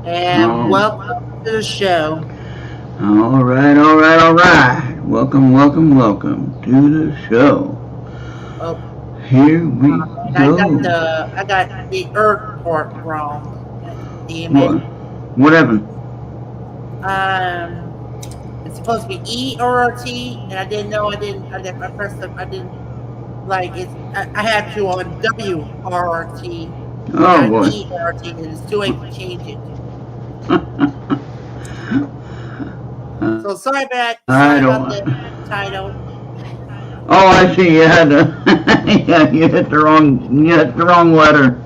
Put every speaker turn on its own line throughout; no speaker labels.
And
Oh,
welcome to the show.
all right, all right, all right. Welcome, welcome, welcome to the show.
Oh,
Here we
and
go.
I got the Errt part wrong. Damn it.
What? What happened?
Um, it's supposed to be ERT, and I didn't know. I pressed the. I didn't like it. I had to on WRT,
Oh
not
boy.
ERT, and it's too late to change it. So sorry about
I
the
don't.
title.
Oh, I see. You had to. Yeah, you hit the wrong. You hit the wrong letter.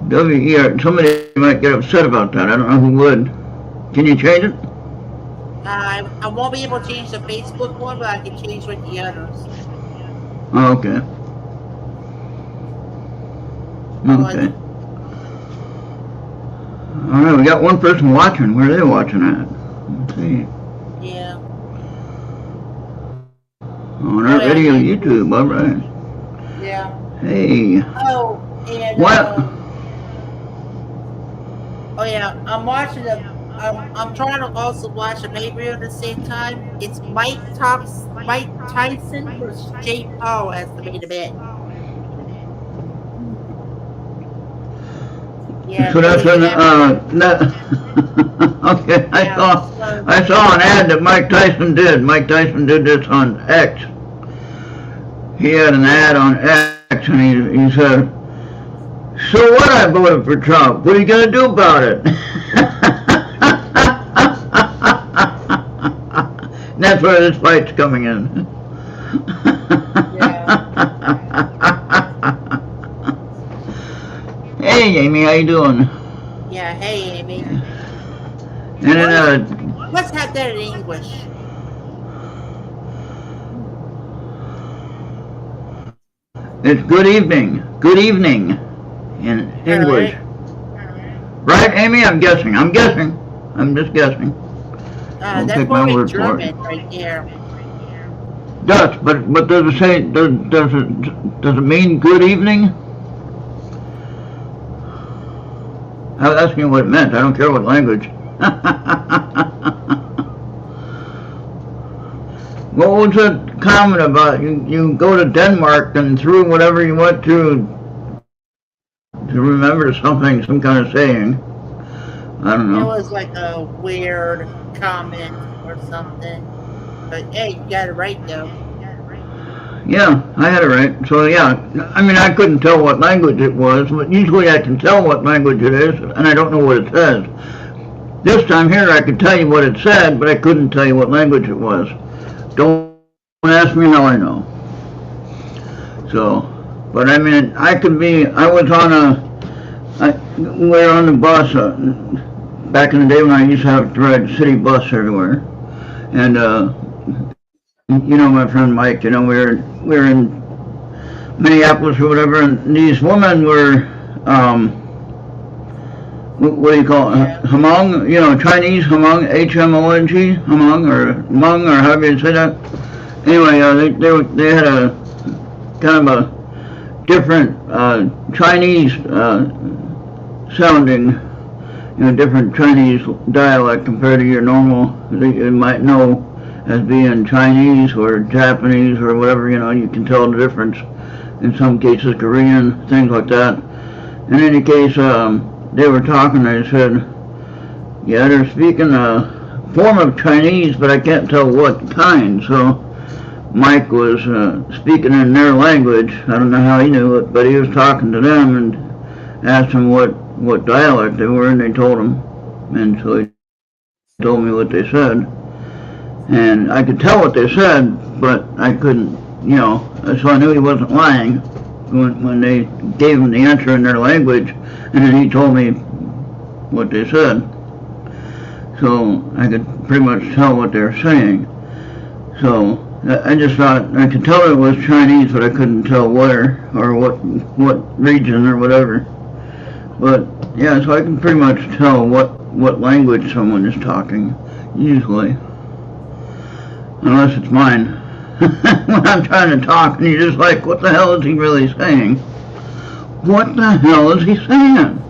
W-E-R. Somebody might get upset about that. I don't know who would. Can you change it?
I won't be able to change the Facebook one, but I can change with the others.
Oh, okay.
Oh, I
Okay. All right. We got one person watching. Where are they watching at? Let's see.
yeah.
On
Oh
our
yeah,
radio
YouTube.
YouTube. All right.
Yeah.
Hey.
Oh, and
What?
oh yeah, I'm watching the. I'm trying to also watch a baby at the same time. It's Mike Tyson versus Jake Paul as the main event. Yeah,
So that's
really
an
have.
that, okay.
Yeah.
I saw an ad that Mike Tyson did. Mike Tyson did this on X. He had an ad on X, and he said, "So what? I voted for Trump. What are you gonna do about it?" That's where this fight's coming in.
Yeah.
Hey, Amy, how you doing?
Yeah. Hey, Amy.
And then,
Let's have that in English.
it's good evening, in
All
English.
right.
Right, Amy? I'm guessing. I'm guessing. I'm just guessing. Don't
That's
take my
probably
word for it.
German right there.
Does, but does it say, does it mean good evening? I was asking what it meant. I don't care what language. What was that comment about? You go to Denmark and through whatever you went to remember something, some kind of saying. I don't
It
know.
was like a weird comment or something. But hey, you got it right though.
Yeah, I had it right. So yeah, I mean I couldn't tell what language it was, but usually I can tell what language it is, and I don't know what it says. This time here I could tell you what it said, but I couldn't tell you what language it was. Don't ask me how I know. So, but I mean, I was on we were on the bus back in the day when I used to have to ride the city bus everywhere. And, you know, my friend Mike, you know, we were in Minneapolis or whatever, and these women were, what do you call it?
Yeah.
Hmong, you know, Chinese Hmong, H-M-O-N-G, Hmong, or Hmong, or however you say that. Anyway, they had a kind of a different Chinese sounding, you know, different Chinese dialect compared to your normal, that you might know as being Chinese or Japanese or whatever, you know, you can tell the difference. In some cases, Korean, things like that. In any case, they were talking, they said, yeah, they're speaking a form of Chinese, but I can't tell what kind, so Mike was speaking in their language. I don't know how he knew it, but he was talking to them and asked them what dialect they were, and they told him. And so he told me what they said. And I could tell what they said, but I couldn't, you know, so I knew he wasn't lying when they gave him the answer in their language, and then he told me what they said. So I could pretty much tell what they were saying. So I just thought I could tell it was Chinese, but I couldn't tell where or what region or whatever. But yeah, so I can pretty much tell what language someone is talking, usually, unless it's mine. When I'm trying to talk and you're just like, what the hell is he really saying? What the hell is he saying?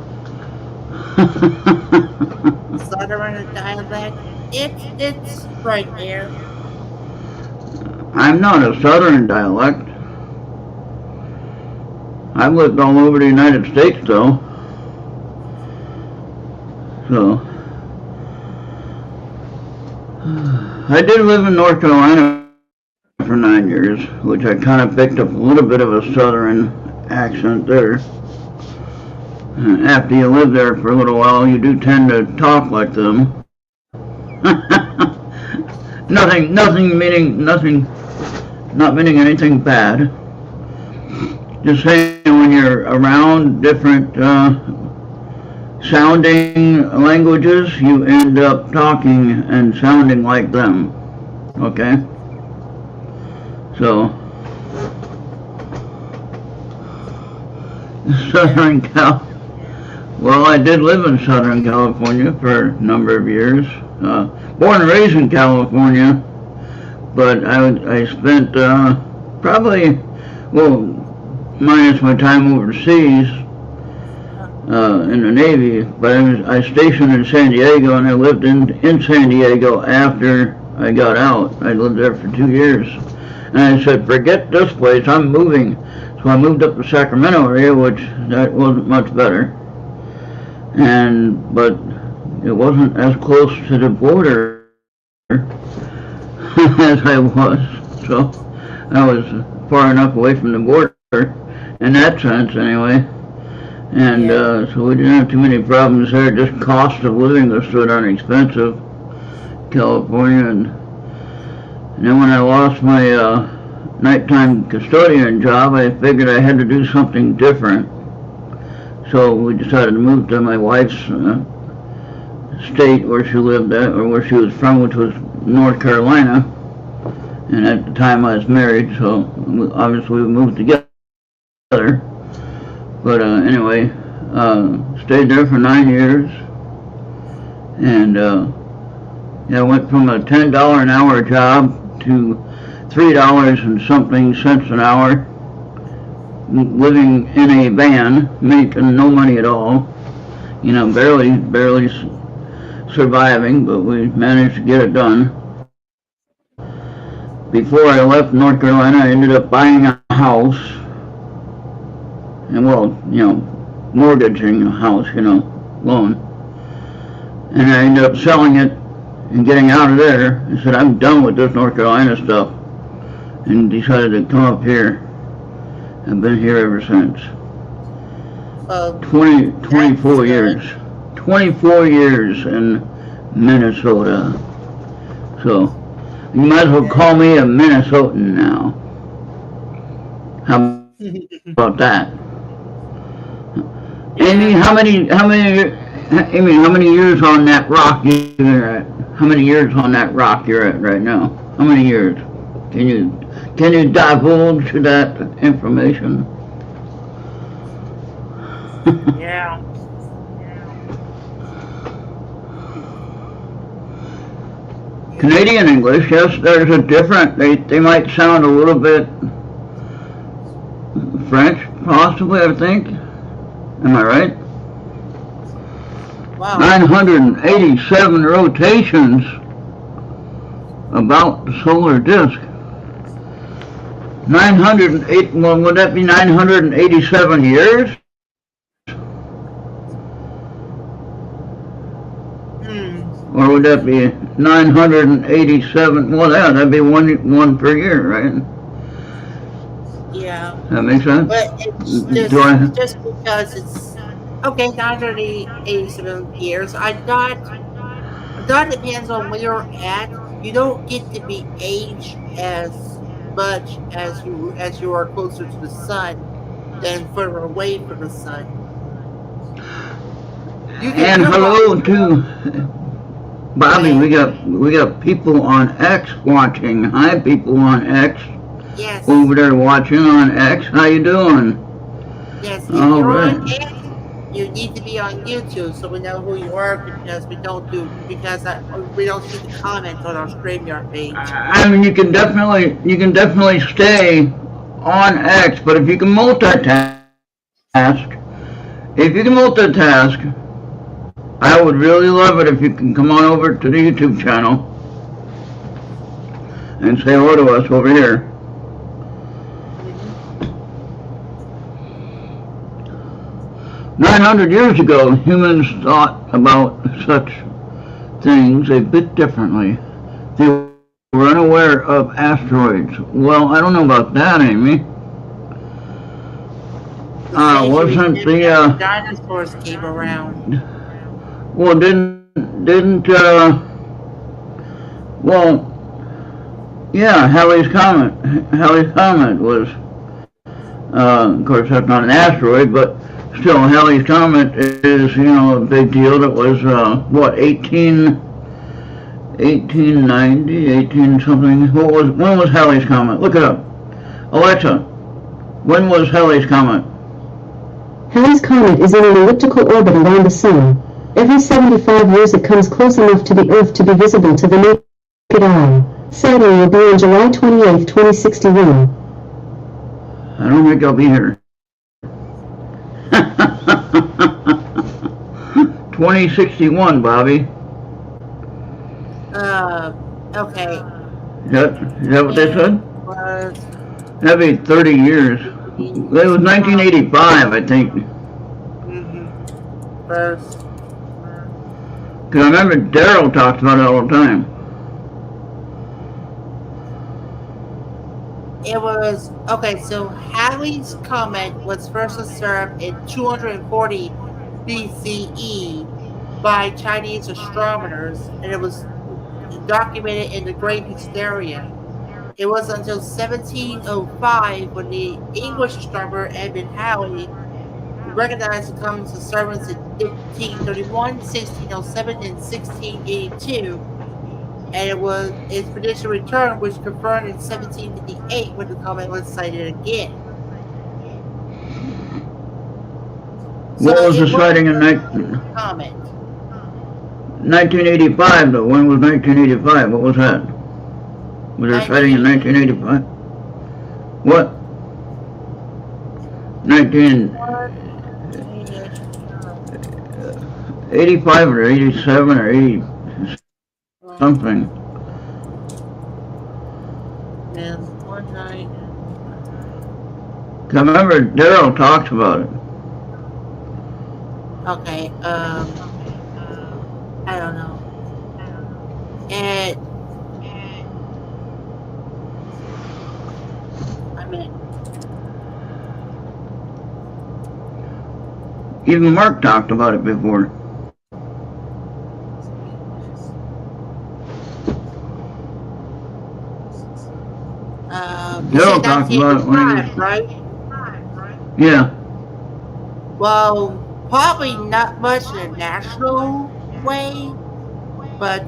Southern dialect. It's right there.
I'm not a Southern dialect. I've lived all over the United States, though. So, I did live in North Carolina for 9 years, which I kind of picked up a little bit of a Southern accent there. After you live there for a little while, you do tend to talk like them. Not meaning anything bad. Just saying, when you're around different sounding languages, you end up talking and sounding like them. Okay? So, Southern Cal. Well, I did live in Southern California for a number of years. Born and raised in California, but I spent probably, well, minus my time overseas in the Navy, but I stationed in San Diego, and I lived in San Diego after I got out. I lived there for 2 years. And I said, forget this place, I'm moving. So I moved up to Sacramento area, which that wasn't much better. But it wasn't as close to the border as I was. So I was far enough away from the border, in that sense anyway. And so we didn't have too many problems there. Just cost of living was so darn expensive, California. And then when I lost my nighttime custodian job, I figured I had to do something different. So we decided to move to my wife's state where she lived at, or where she was from, which was North Carolina. And at the time I was married, so obviously we moved together. But anyway, stayed there for 9 years. And I went from a $10 an hour job to $3 and something cents an hour, living in a van, making no money at all, barely surviving, but we managed to get it done. Before I left North Carolina, I ended up buying a house, and mortgaging a house, loan, and I ended up selling it and getting out of there. I said, I'm done with this North Carolina stuff, and decided to come up here. I've been here ever since. 24 years. 24 years in Minnesota. So, you might as well call me a Minnesotan now. How about that? Amy, how many years on that rock you're at? How many years on that rock you're at right now? How many years? Can you divulge that information?
Yeah.
Canadian English, yes, there's a different, they might sound a little bit French, possibly, I think. Am I right?
Wow.
987 rotations about the solar disk. 908, well, would that be 987 years? Or would that be 987? Well, yeah, that'd be one per year, right?
Yeah.
That makes sense?
But it's just because it's, okay, 987 years. I thought it depends on where you're at. You don't get to be aged as much as you are closer to the sun than further away from the sun.
And hello to Bobby. We got people on X watching. Hi, people on X.
Yes.
Over there watching on X. How you doing?
Yes. If you're on X, you need to be on YouTube so we know who you are, because we don't see the comments on our StreamYard page.
I mean, you can definitely stay on X, but if you can multitask, I would really love it if you can come on over to the YouTube channel and say hello to us over here. 900 years ago, humans thought about such things a bit differently. They were unaware of asteroids. Well, I don't know about that, Amy. Wasn't the
dinosaurs came around?
Well, yeah, Halley's Comet. Halley's Comet was, of course, that's not an asteroid, but still, Halley's Comet is, a big deal. That was, 1890, 18 something. When was Halley's Comet? Look it up. Alexa, when was Halley's Comet?
Halley's Comet is in an elliptical orbit around the Sun. Every 75 years it comes close enough to the Earth to be visible to the naked eye. Sadly, it will be on July 28, 2061.
I don't think I'll be here. 2061, Bobby.
Okay.
Is that what they said? That'd be 30 years. It was 1985, I think.
First.
Because I remember Daryl talks about it all the time.
It was, okay, so Halley's Comet was first observed in 240 BCE by Chinese astronomers, and it was documented in the Great Hysteria. It was until 1705 when the English astronomer Edmund Halley recognized the comet's observance in 1531, 1607, and 1682. And its prediction returned, which confirmed in 1758 when the comet was sighted again.
What was the sighting in
comet?
1985, though. When was 1985? What was that? Was there sighting in 1985? What? 1985 or 87 or 80 something.
And one night.
I remember Daryl talks about it.
Okay, I don't know. And
even Mark talked about it before. Daryl talked about it when he was,
right?
Yeah.
Well, probably not much in a national way, but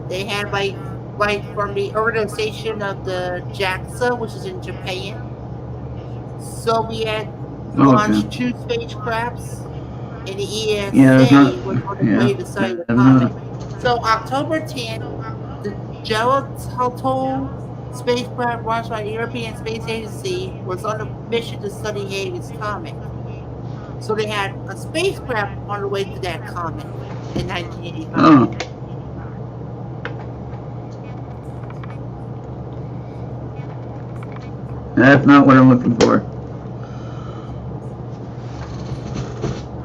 they had like from the organization of the JAXA, which is in Japan. Soviet launched two spacecrafts, and the ESA was on the way to study the comet. So October 10th, the Gelato spacecraft launched by the European Space Agency was on a mission to study Halley's Comet. So they had a spacecraft on the way to that comet in 1985.
That's not what I'm looking for.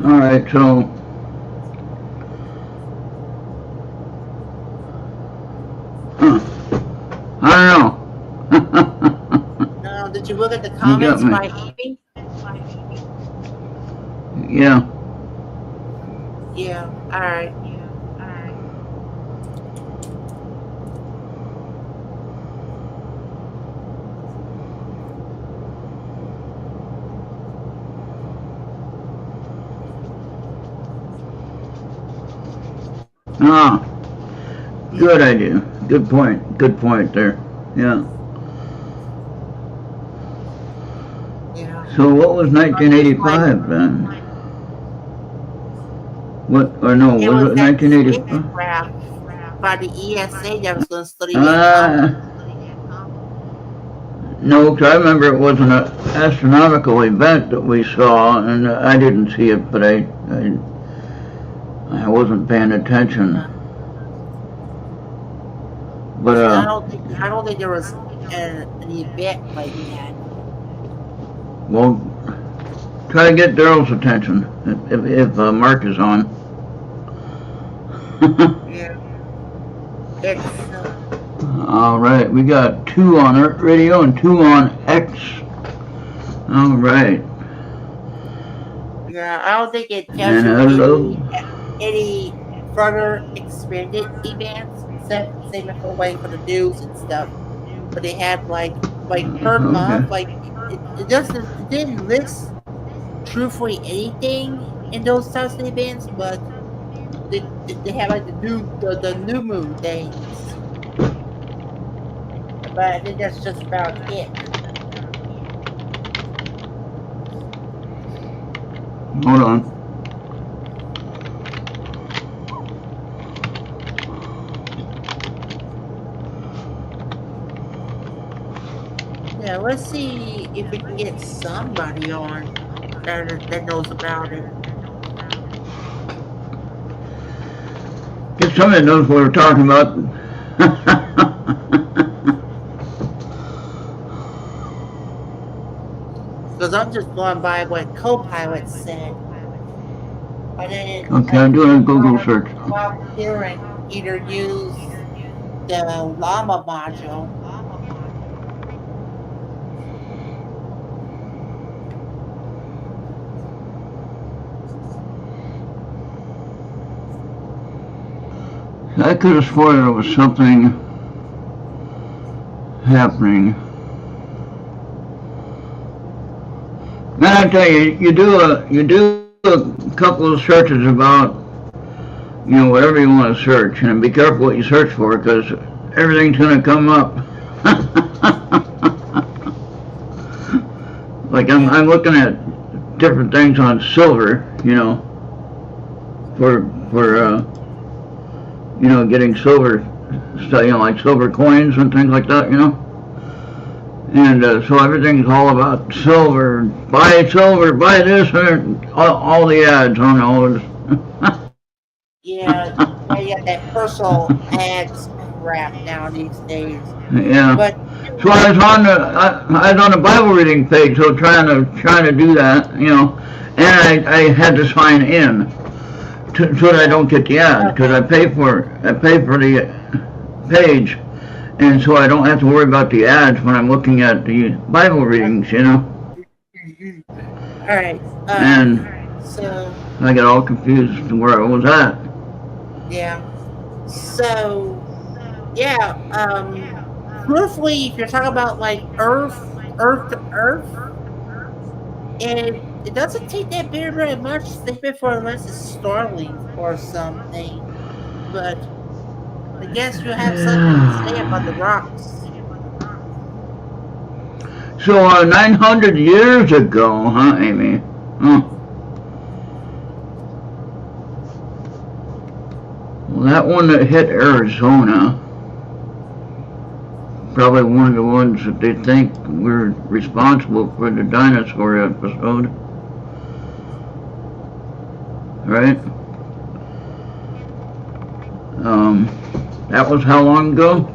Alright, so I don't know.
Did you look at the comments by Amy?
Yeah.
Yeah, alright.
Ah, good idea. Good point. Good point there. Yeah.
Yeah.
So what was 1985 then? What, or no, was it 1985?
By the ESA that was going to study
no, because I remember it was an astronomical event that we saw, and I didn't see it, but I wasn't paying attention. But
I don't think there was an event like that.
well, try to get Daryl's attention if Mark is on.
Yeah. It's
All right, we got 2 on Errt Radio and 2 on X. All right.
yeah. I don't think it
And
tells you
hello.
any further expanded events except saving for waiting for the news and stuff. But they have like per month, like it didn't list truthfully anything in those types of events, but they have like the new moon things. But I think that's just about it.
Hold on.
Yeah, let's see if we can get somebody on that knows about it.
Get somebody that knows what we're talking about.
Because I'm just going by what Copilot said.
Okay, I'm doing a Google search.
While hearing either use the Llama module.
I could have sworn there was something happening. And I tell you, you do a couple of searches about, whatever you want to search, and be careful what you search for, because everything's going to come up. Like I'm looking at different things on silver, for getting silver, like silver coins and things like that, And so everything's all about silver, buy this, and all the ads on all this.
Yeah, you got that personal ads crap now these days.
Yeah.
But
so I was on the Bible reading page, so trying to do that, and I had to sign in so that I don't get the ads, because I pay for the page. And so I don't have to worry about the ads when I'm looking at the Bible readings,
All right.
And
so
I got all confused as to where I was at.
yeah. So yeah. Truthfully, if you're talking about like Earth to Earth, and it doesn't take that very much sleeping for unless it's Starlink or something. But I guess you have something to say about the rocks.
So 900 years ago, huh, Amy? Huh. Well, that one that hit Arizona, probably one of the ones that they think were responsible for the dinosaur episode. Right? That was how long ago?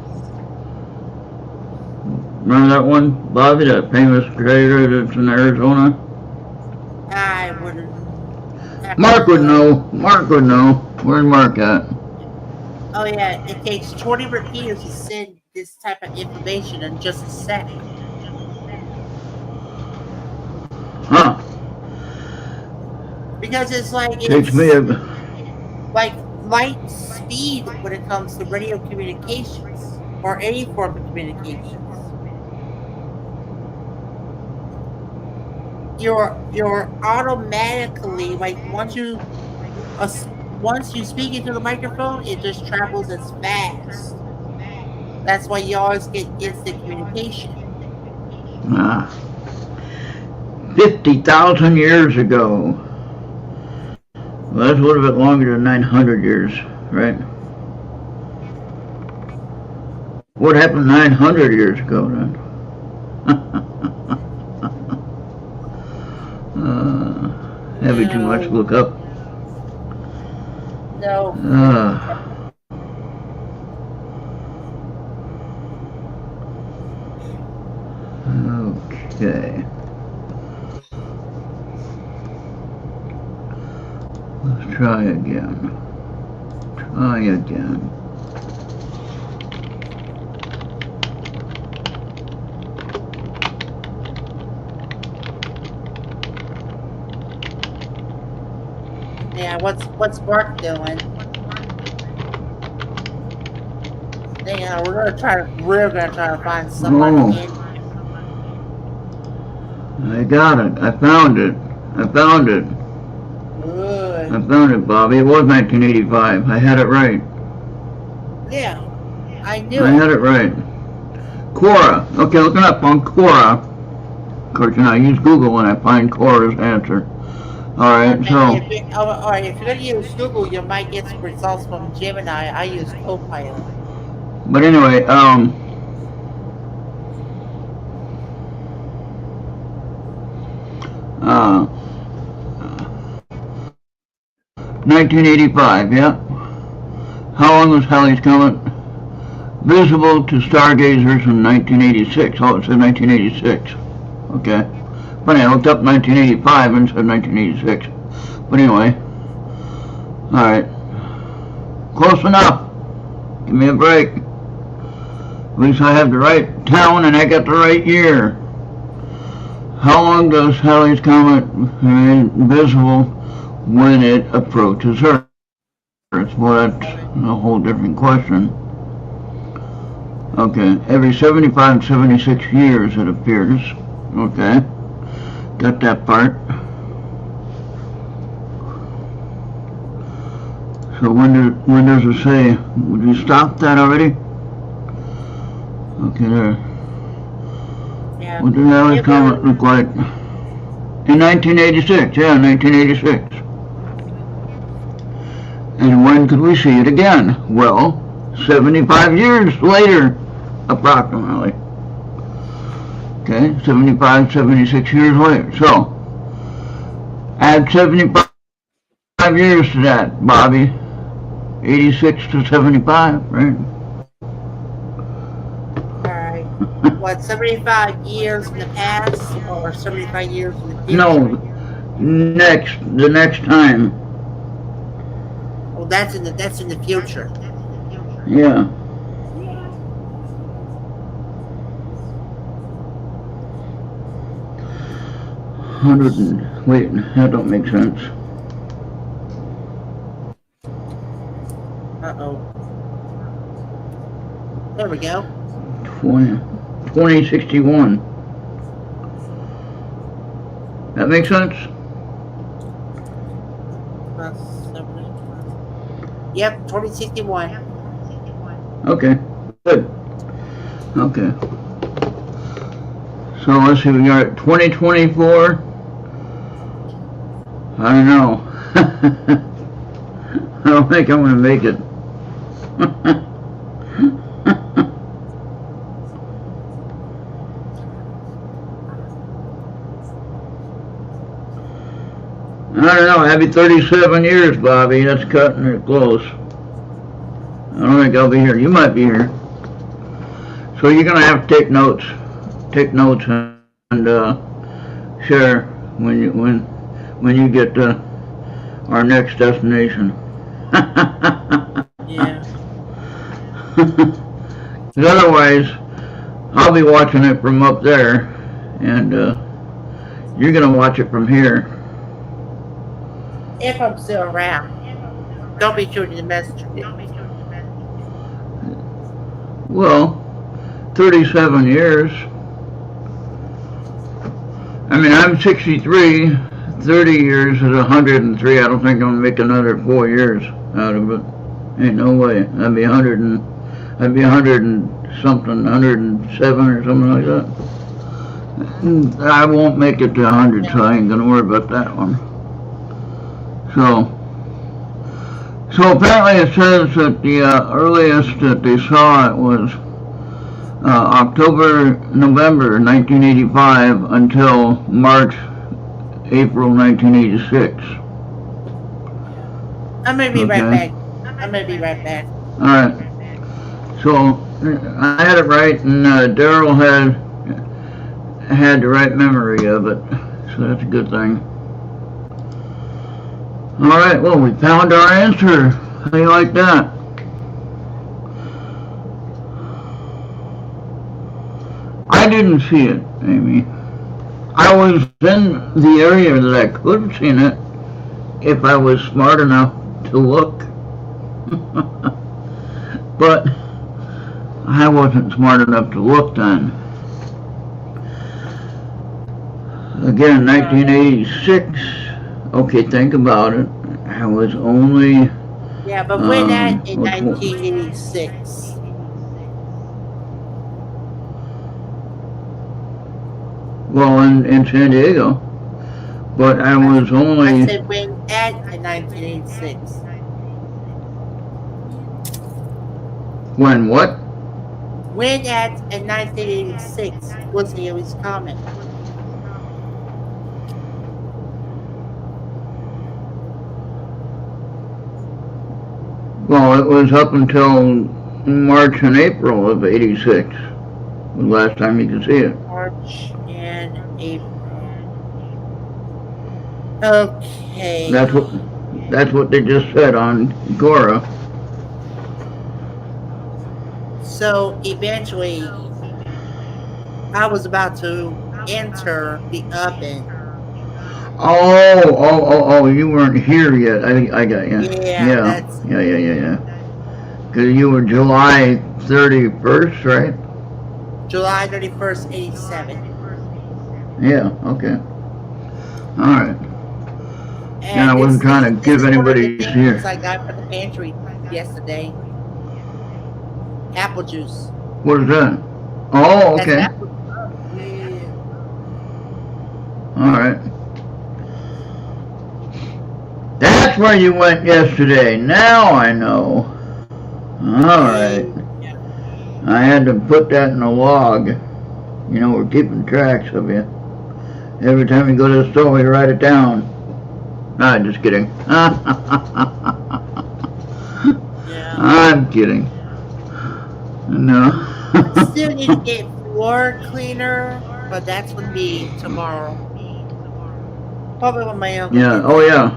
Remember that one, Bobby, that famous crater that's in Arizona?
I wouldn't.
Mark would know. Where's Mark at?
Oh yeah, it takes 20 repeaters to send this type of information in just a second.
Huh.
Because it's like
Takes me a...
like light speed when it comes to radio communications or any form of communications. You're automatically, like, once you speak into the microphone, it just travels as fast. That's why you always get instant communication.
50,000 years ago. Well, that's a little bit longer than 900 years, right? What happened 900 years ago then? That'd be too much to look up.
No.
Okay. Let's try again. Try again.
Yeah, what's Mark doing? Yeah, we're gonna try to find somebody in.
I got it. I found it. I found it.
Good.
I found it, Bobby. It was 1985. I had it right.
Yeah, I knew
I
it.
had it right. Quora. Okay, looking up on Quora. Of course, you know, I use Google when I find Quora's answer. Alright, so.
Alright, if you're gonna use Google, you might get some results from Gemini. I use Copilot.
But anyway, 1985, yeah. How long was Halley's Comet visible to stargazers in 1986? Oh, it said 1986. Okay. Funny, I looked up 1985 and said 1986. But anyway. Alright. Close enough. Give me a break. At least I have the right town and I got the right year. How long does Halley's Comet remain visible when it approaches Earth? Well, that's a whole different question. Okay, every 75 and 76 years it appears. Okay, got that part. So when does it say? Would you stop that already? Okay, there.
Yeah.
What did Halley's Comet look like? In 1986, yeah, 1986. And when could we see it again? Well, 75 years later, approximately. Okay, 75, 76 years later. So, add 75 years to that, Bobby. 86 to 75, right?
Alright. What, 75 years in the past or 75 years in the future?
No, the next time.
Oh, that's in the future.
Yeah. Wait, that don't make sense.
Uh-oh. There we go.
2061. That makes sense?
Yep, 2061.
Okay, good. Okay. So let's see, we are at 2024. I don't know. I don't think I'm going to make it. I don't know, happy 37 years, Bobby. That's cutting it close. I don't think I'll be here. You might be here. So you're going to have to take notes. Take notes and share when you get to our next destination.
Yeah.
Because otherwise, I'll be watching it from up there, and you're going to watch it from here.
If I'm still around. Don't be shooting the messenger.
Well, 37 years. I mean, I'm 63. 30 years is 103. I don't think I'm going to make another 4 years out of it. Ain't no way. I'd be 100 and something, 107 or something like that. I won't make it to 100, so I ain't going to worry about that one. So apparently it says that the earliest that they saw it was November 1985 until April 1986.
I'm gonna be right
Okay.
back. I'm gonna be right back.
All right. So I had it right, and Daryl had the right memory of it, so that's a good thing. All right. Well, we found our answer. How do you like that? I didn't see it, Amy. I was in the area that I could have seen it if I was smart enough to look. But I wasn't smart enough to look then. Again, 1986. Okay, think about it. I was only.
Yeah, but when that in
What's
1986?
well in San Diego, but I was
I
only.
said when at in 1986.
When what?
When at in 1986 was Haley's comment.
Well, it was up until March and April of '86. The last time you could see it.
March and April. Okay.
That's what they just said on Gora.
So eventually, I was about to enter the oven.
Oh! You weren't here yet. I got you.
Yeah, that's
Yeah. Because you were July 31st, right?
July 31st, 87.
Yeah. Okay. All right.
And
I wasn't trying to give anybody here.
I got from the pantry yesterday. Apple juice.
What is that? Oh,
That's
okay.
apple juice.
All right. That's where you went yesterday. Now I know. All right.
Yeah.
I had to put that in a log. You know, we're keeping tracks of you. Every time you go to the store, you write it down. Nah, just kidding.
Yeah.
I'm kidding. No.
I still need to get floor cleaner, but that's gonna be tomorrow. Probably when my uncle.
Yeah. Oh, yeah.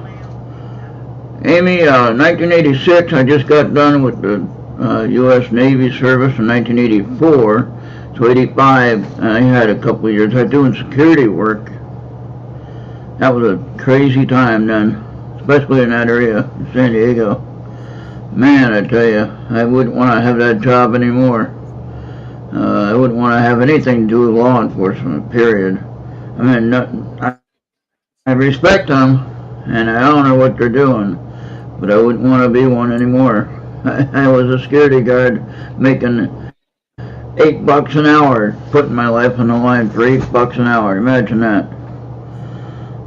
Amy, 1986, I just got done with the U.S. Navy service in 1984. So 85, I had a couple of years. I was doing security work. That was a crazy time then, especially in that area, San Diego. Man, I tell you, I wouldn't want to have that job anymore. I wouldn't want to have anything to do with law enforcement, period. I mean, I respect them, and I honor what they're doing, but I wouldn't want to be one anymore. I was a security guard making $8 an hour, putting my life on the line for $8 an hour. Imagine that.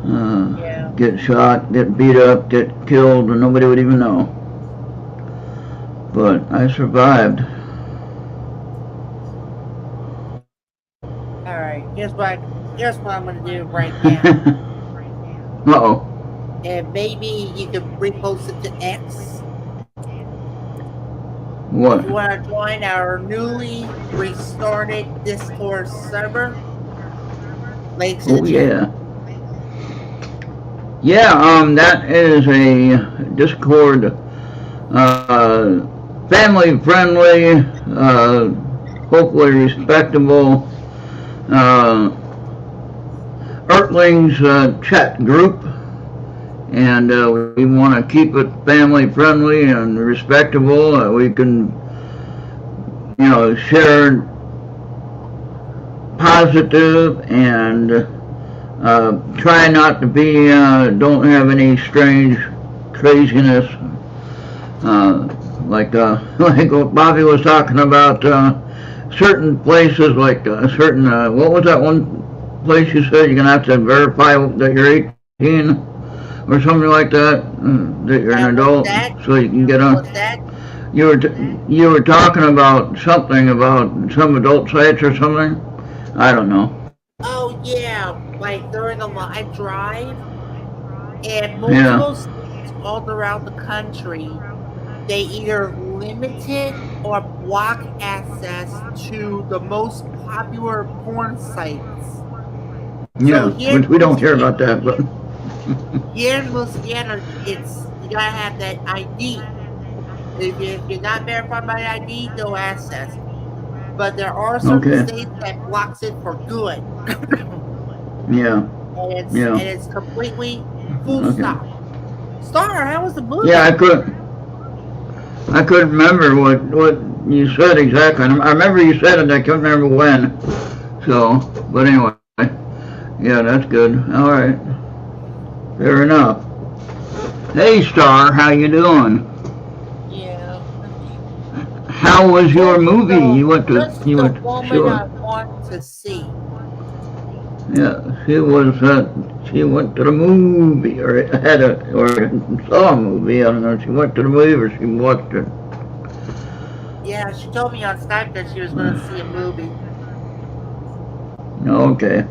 Yeah.
Get shot, get beat up, get killed, and nobody would even know. But I survived.
All right. Here's what I'm gonna do right now.
Uh-oh.
And maybe you can repost it to X.
What?
If you want to join our newly restarted Discord server, links in
Oh,
the chat.
yeah. Yeah, that is a Discord, family-friendly, hopefully respectable, Earthlings chat group. And we want to keep it family-friendly and respectable. We can, share positive and try not to be, don't have any strange craziness, like what Bobby was talking about, certain places, like certain, what was that one place you said you're going to have to verify that you're 18 or something like that, that you're an adult, so you can get on.
What's that?
You were talking about something about some adult sites or something? I don't know.
Oh yeah, like during a live drive, and
Yeah.
multiple states all throughout the country, they either limited or block access to the most popular porn sites.
Yeah, which we don't care about that, but
here in Louisiana, it's you gotta have that ID. If you're not verified by ID, no access. But there are certain
okay.
states that blocks it for good.
Yeah.
And it's completely full
Okay.
stop. Star, how was the movie?
Yeah, I couldn't remember what you said exactly. I remember you said it, I couldn't remember when. So, but anyway, yeah, that's good. All right, fair enough. Hey, Star, how you doing?
Yeah.
How was your movie? You went to
Just the woman
sure.
I want to see.
Yeah, she went to the movie or saw a movie. I don't know if she went to the movie or she watched it.
Yeah, she told me on Skype that she was going to see a movie.
Okay.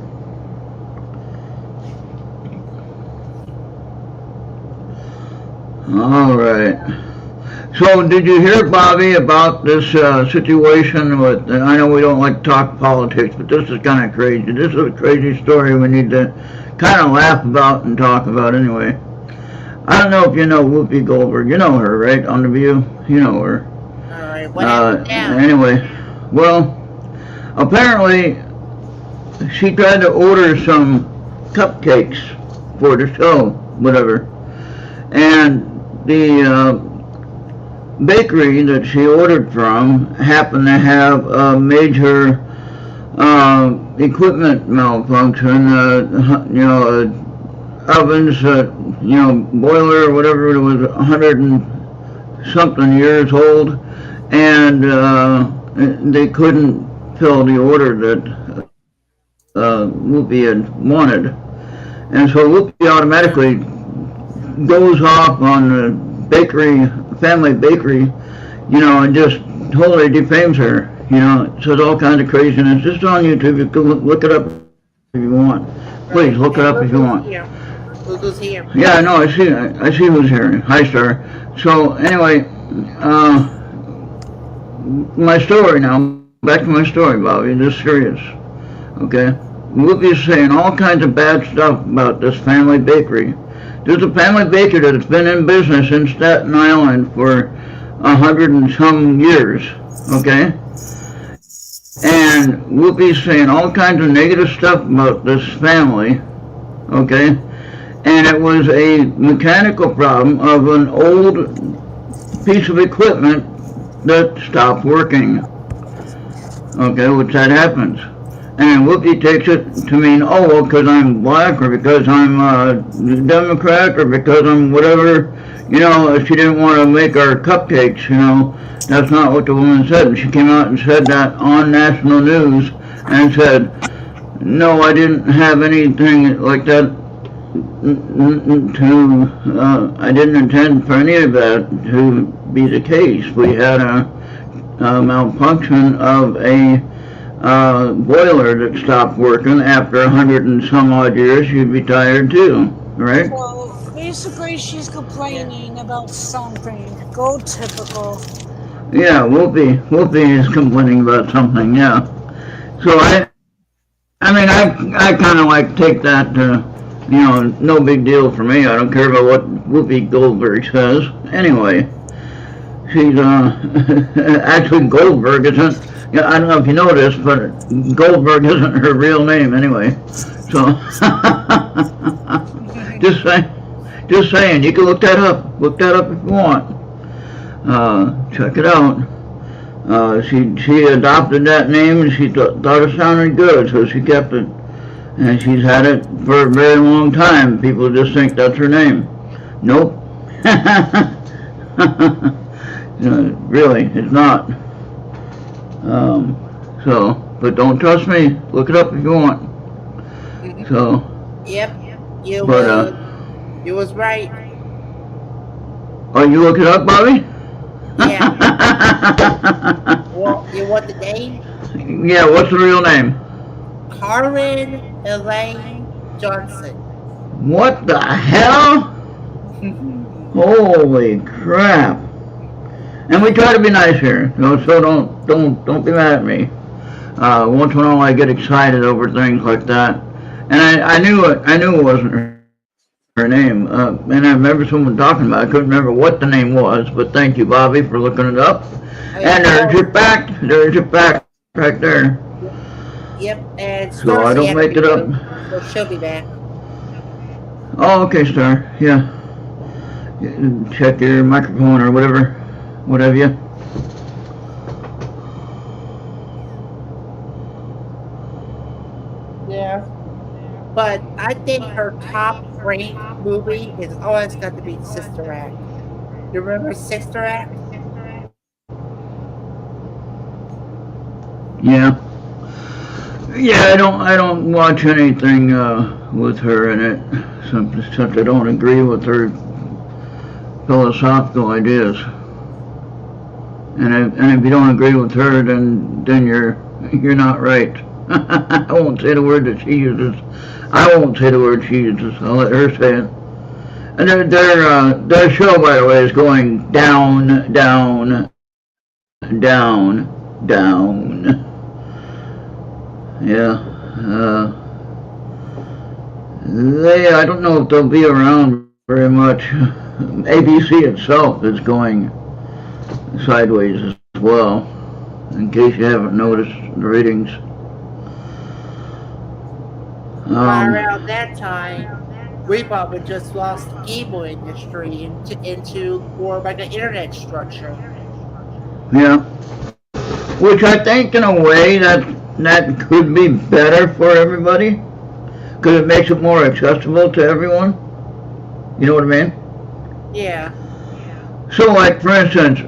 All right. So, did you hear, Bobby, about this situation with? I know we don't like to talk politics, but this is kind of crazy. This is a crazy story we need to kind of laugh about and talk about anyway. I don't know if you know Whoopi Goldberg. You know her, right? On The View, you know her.
All right. What happened now?
Anyway, well, apparently she tried to order some cupcakes for the show, whatever, and the bakery that she ordered from happened to have a major equipment malfunction. Ovens, boiler or whatever, it was 100 and something years old, and they couldn't fill the order that Whoopi had wanted, and so Whoopi automatically goes off on the family bakery, and just totally defames her. Says all kinds of craziness. Just on YouTube, you can look it up if you want. Please look it up if you want.
Who's here?
Yeah, no, I see who's here. Hi, Star. So anyway, my story now. Back to my story, Bobby. This is serious. Okay, Whoopi's saying all kinds of bad stuff about this family bakery. There's a family bakery that's been in business in Staten Island for 100 and some years, okay? And Whoopi's saying all kinds of negative stuff about this family, okay? And it was a mechanical problem of an old piece of equipment that stopped working, okay, which that happens. And Whoopi takes it to mean, oh, well, because I'm black or because I'm a Democrat or because I'm whatever, she didn't want to make our cupcakes, That's not what the woman said. And she came out and said that on national news and said, no, I didn't have anything like that I didn't intend for any of that to be the case. We had a malfunction of a boiler that stopped working after 100 and some odd years. You'd be tired too, right?
So basically she's complaining about something. Go typical.
Yeah, Whoopi is complaining about something, yeah. So I kind of like take that to, no big deal for me. I don't care about what Whoopi Goldberg says. Anyway, she's, actually Goldberg isn't, I don't know if you know this, but Goldberg isn't her real name anyway. So, just saying, you can look that up if you want. Check it out. She adopted that name and she thought it sounded good, so she kept it. And she's had it for a very long time. People just think that's her name. Nope. Really, it's not. But don't trust me. Look it up if you want. So.
Yep. You was right.
Oh, you look it up, Bobby?
Yeah. Well, you want the name?
Yeah, what's the real name?
Karen Elaine Johnson.
What the hell? Holy crap! And we try to be nice here, so don't be mad at me. Once in a while I get excited over things like that, and I knew it wasn't her name, and I remember someone talking about it. I couldn't remember what the name was, but thank you, Bobby, for looking it up. And there's your back right there.
Yep, and
So I don't make it up.
So she'll be back.
Oh, okay, Star. Yeah. Check your microphone or whatever you.
Yeah. But I think her top ranked movie is always got to be Sister Act. You remember Sister Act?
Yeah. Yeah, I don't watch anything with her in it, since I don't agree with her philosophical ideas. And if you don't agree with her, then you're not right. I won't say the word that she uses. I won't say the word she uses. I'll let her say it. And their show, by the way, is going down, down, down, down. Yeah. I don't know if they'll be around very much. ABC itself is going sideways as well, in case you haven't noticed the ratings.
Around that time, Reebok had just lost the cable industry into more like an internet structure.
Yeah. Which I think, in a way, that could be better for everybody, because it makes it more accessible to everyone. You know what I mean?
Yeah.
So, like, for instance,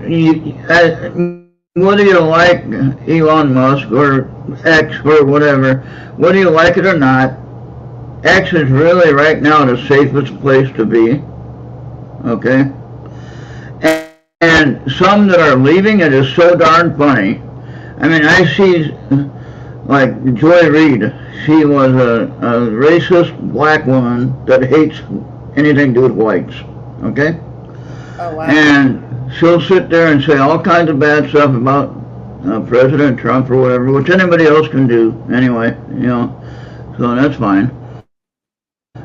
whether you like Elon Musk or X or whatever, whether you like it or not, X is really right now the safest place to be. Okay? And some that are leaving it is so darn funny. I mean, I see, like, Joy Reid. She was a racist black woman that hates anything to do with whites. Okay?
Oh, wow.
And she'll sit there and say all kinds of bad stuff about President Trump or whatever, which anybody else can do anyway, so that's fine.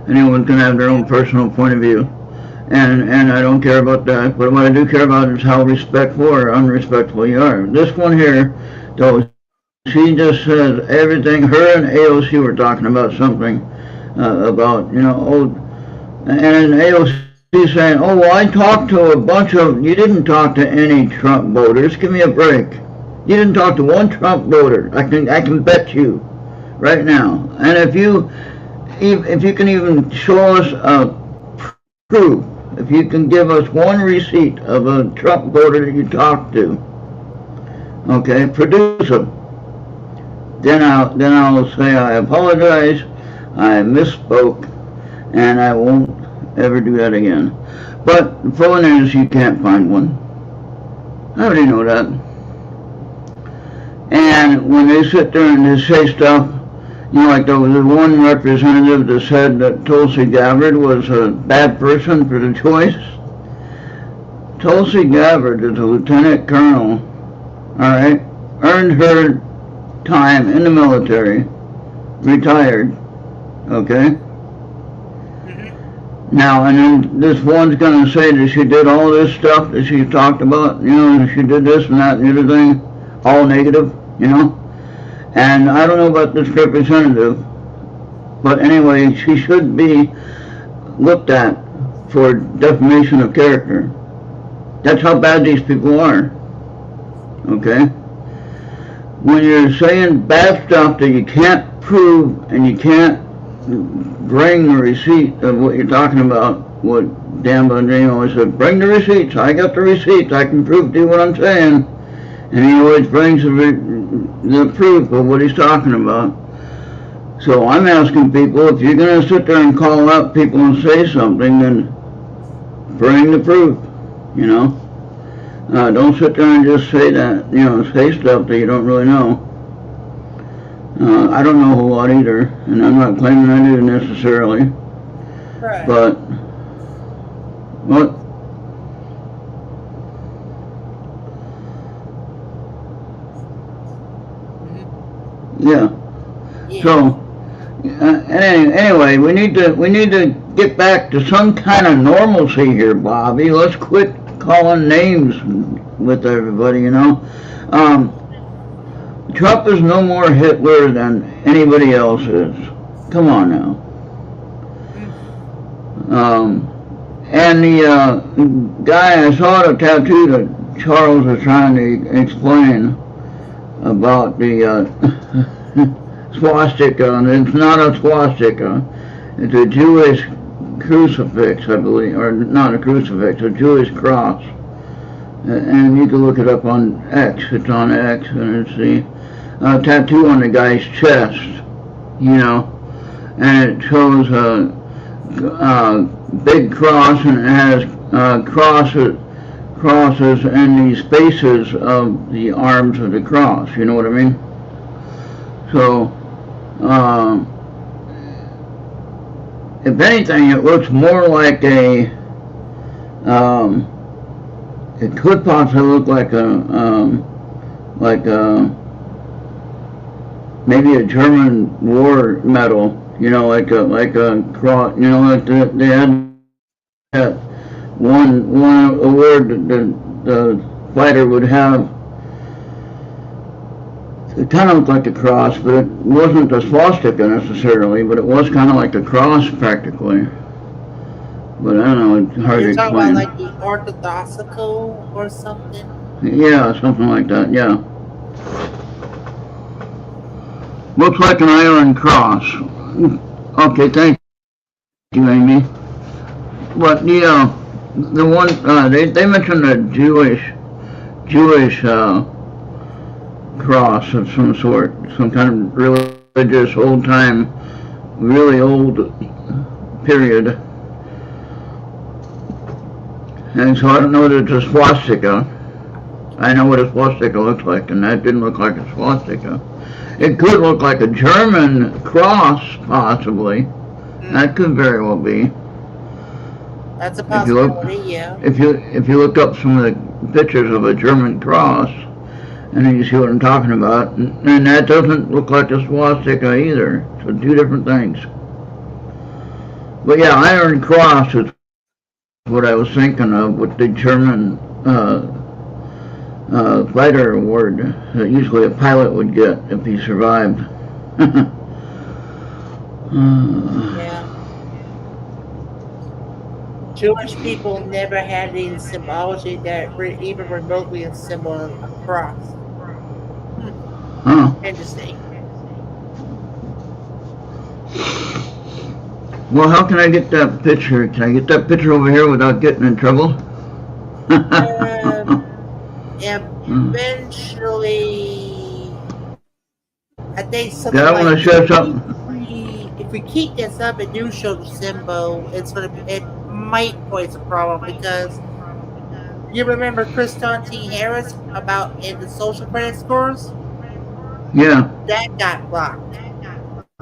Anyone can have their own personal point of view, and I don't care about that, but what I do care about is how respectful or unrespectful you are. This one here, though, she just says everything. Her and AOC were talking about something, about, and AOC He's saying, oh, well, I talked to a bunch of, you didn't talk to any Trump voters. Give me a break. You didn't talk to one Trump voter. I can bet you right now. And if you can even show us proof, if you can give us one receipt of a Trump voter that you talked to, okay, produce them. Then I'll say I apologize, I misspoke, and I won't ever do that again. But the phone is you can't find one. I already know that. And when they sit there and they say stuff, like there was one representative that said that Tulsi Gabbard was a bad person for the choice. Tulsi Gabbard is a lieutenant colonel, alright, earned her time in the military, retired, okay? Now, and then this one's going to say that she did all this stuff that she talked about, she did this and that and the other thing, all negative, And I don't know about this representative, but anyway, she should be looked at for defamation of character. That's how bad these people are, okay? When you're saying bad stuff that you can't prove and you can't bring the receipt of what you're talking about, what Dan Bongino always said, bring the receipts, I got the receipts, I can prove to you what I'm saying. And he always brings the proof of what he's talking about. So I'm asking people, if you're going to sit there and call out people and say something, then bring the proof, Don't sit there and just say that, say stuff that you don't really know. I don't know a whole lot either, and I'm not claiming I do necessarily.
Right.
But, what?
Yeah.
So, anyway, we need to get back to some kind of normalcy here, Bobby. Let's quit calling names with everybody, you know. Trump is no more Hitler than anybody else is. Come on now. And the guy, I saw the tattoo that Charles was trying to explain about the swastika, and it's not a swastika. It's a Jewish crucifix, I believe, or not a crucifix, a Jewish cross. And you can look it up on X. It's on X, and it's the tattoo on the guy's chest, you know, and it shows a big cross, and it has crosses in the spaces of the arms of the cross. You know what I mean? So, if anything, it looks more like a. It could possibly look like maybe a German war medal. You know, like a cross. You know, like they had that one award that the fighter would have. It kind of looked like a cross, but it wasn't a swastika necessarily, but it was kind of like a cross practically. But I don't know, it's hard to
You're talking
explain.
about like the orthodoxical or something?
Yeah, something like that, yeah. Looks like an iron cross. Okay, thank you, Amy. But the one they mentioned a Jewish cross of some sort, some kind of religious old time, really old period. And so I don't know that it's a swastika. I know what a swastika looks like, and that didn't look like a swastika. It could look like a German cross, possibly. That could very well be.
That's a possibility, yeah.
If you look up some of the pictures of a German cross, and then you see what I'm talking about, and that doesn't look like a swastika either. So two different things. But yeah, Iron Cross is what I was thinking of with the German fighter award that usually a pilot would get if he survived.
Yeah. Jewish people never had any symbology that even remotely resemble a cross.
Huh.
Interesting.
Well, how can I get that picture? Can I get that picture over here without getting in trouble?
Eventually, I think something
Yeah, I want to share something.
if we keep this up and do show the symbol, it might pose a problem because you remember Kriston T. Harris about in the social credit scores?
Yeah.
That got blocked.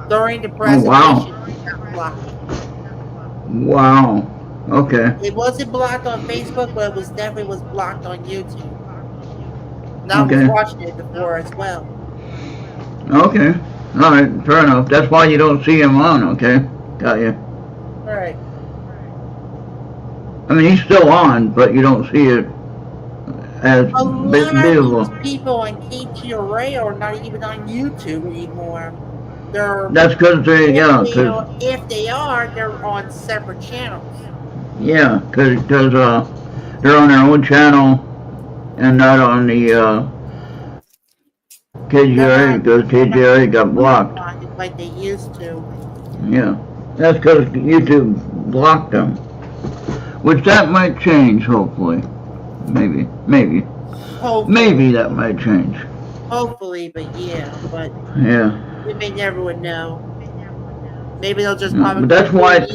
During the
Oh,
presentation,
wow.
it got blocked.
Wow. Okay.
It wasn't blocked on Facebook, but it was definitely blocked on YouTube. And I
Okay.
was watching it before as well.
Okay. All right. Fair enough. That's why you don't see him on. Okay. Got you.
All right.
I mean, he's still on, but you don't see it as
A lot
visible.
of these people on KTRA are not even on YouTube anymore. They're
That's because they, yeah,
if they are, they're on separate channels.
yeah, because they're on their own channel and not on the KGRA, because KGRA got blocked.
Like they used to.
Yeah, that's because YouTube blocked them. Which that might change, hopefully. Maybe.
Hopefully.
Maybe that might change.
Hopefully, but yeah, but
Yeah.
we may never would know. Maybe they'll just
No,
probably.
but that's why.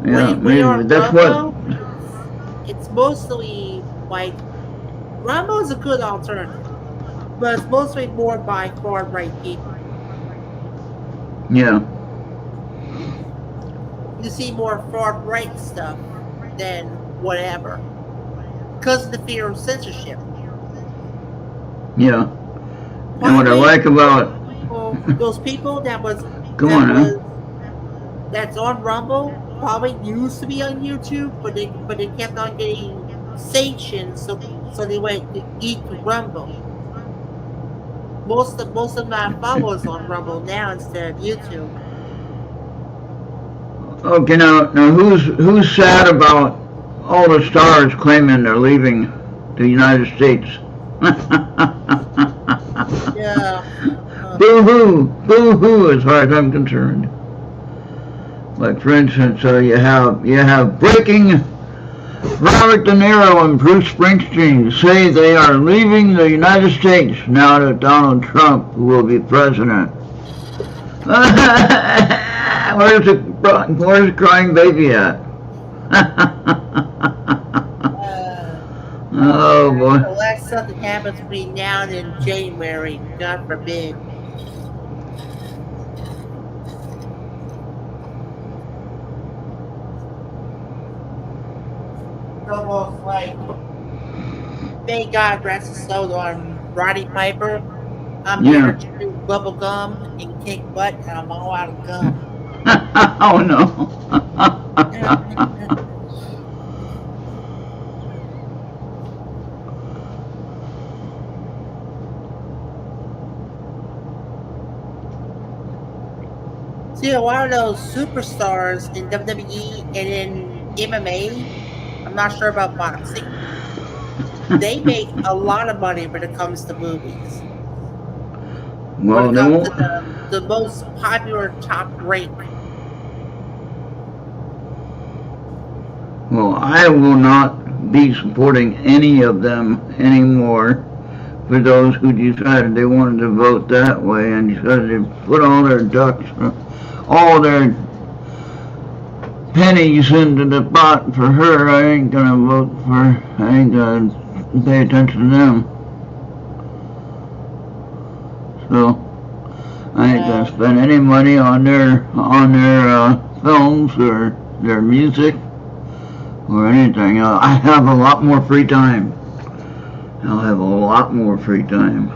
Yeah, maybe that's what.
It's mostly like Rumble is a good alternative, but it's mostly more by far right people.
Yeah.
You see more far right stuff than whatever, because of the fear of censorship.
Yeah. And what I like about.
People those people
Go on, huh?
that's on Rumble probably used to be on YouTube, but they kept on getting sanctioned, so they went to eat Rumble. Most of my followers on Rumble now instead of YouTube.
Okay, now who's sad about all the stars claiming they're leaving the United States?
Yeah.
Boo-hoo! Boo-hoo, as far as I'm concerned. Like, for instance, you have breaking: Robert De Niro and Bruce Springsteen say they are leaving the United States now that Donald Trump will be president. Where's the crying baby at? Oh boy.
Unless something happens between now and January, God forbid. Almost like, thank God rest his soul on Roddy Piper. I'm here to chew bubble gum and kick butt, and I'm all out of gum.
Oh no.
See, a lot of those superstars in WWE and in MMA, I'm not sure about boxing, they make a lot of money when it comes to movies.
Well,
when it
they
comes
won't.
to the most popular top rank.
Well, I will not be supporting any of them anymore. For those who decided they wanted to vote that way and decided to put all their ducks, all their pennies into the pot for her, I ain't gonna vote for. I ain't gonna pay attention to them. So I ain't gonna spend any money on their films or their music or anything. I have a lot more free time. I'll have a lot more free time.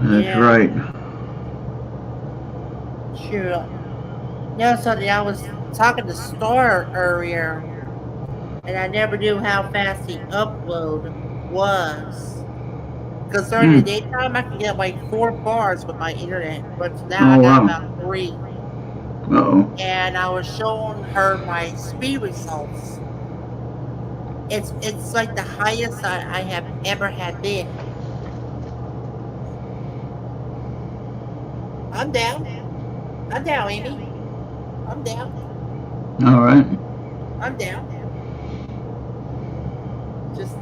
That's right.
Sure. No, something I was talking to Star earlier, and I never knew how fast the upload was. Because during the daytime, I could get like 4 bars with my internet, but now I got about 3.
Uh-oh.
And I was showing her my speed results. It's like the highest I have ever had been. I'm down. I'm down, Amy. I'm down.
All right.
I'm down. Just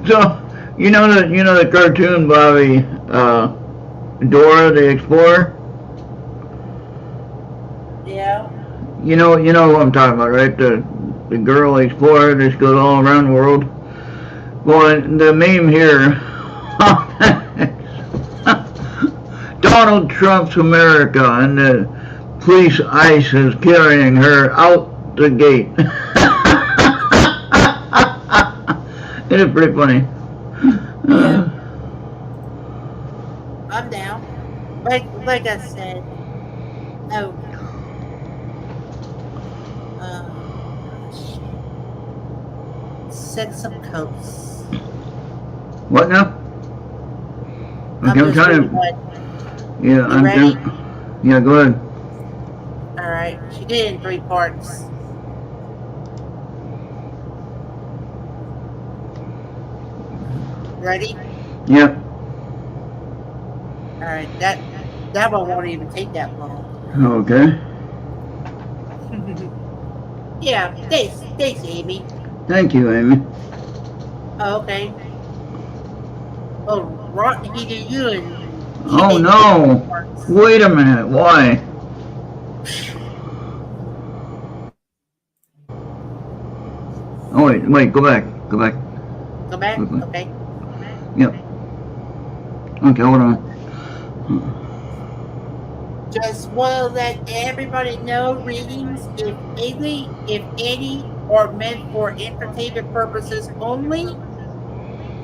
So you know the cartoon, Bobby, Dora the Explorer.
Yeah.
You know what I'm talking about, right? The girl explorer that goes all around the world. Well, the meme here, Donald Trump's America, and the police ICE is carrying her out the gate. It is pretty funny.
I'm down. Like I said. Oh. Set some coats.
What now?
I'm
trying to. Yeah, I'm
ready?
Yeah, go ahead.
Alright, she did it in 3 parts. Ready?
Yep.
Alright, that one won't even take that long.
Okay.
Yeah, thanks, Amy.
Thank you, Amy.
Oh, okay. Oh, Rotten heated you and...
Oh no! Wait a minute, why? Oh wait, go back.
Go back?
Okay.
Okay.
Yep. Okay, hold on.
Just want to let everybody know readings, if any, are meant for entertainment purposes only.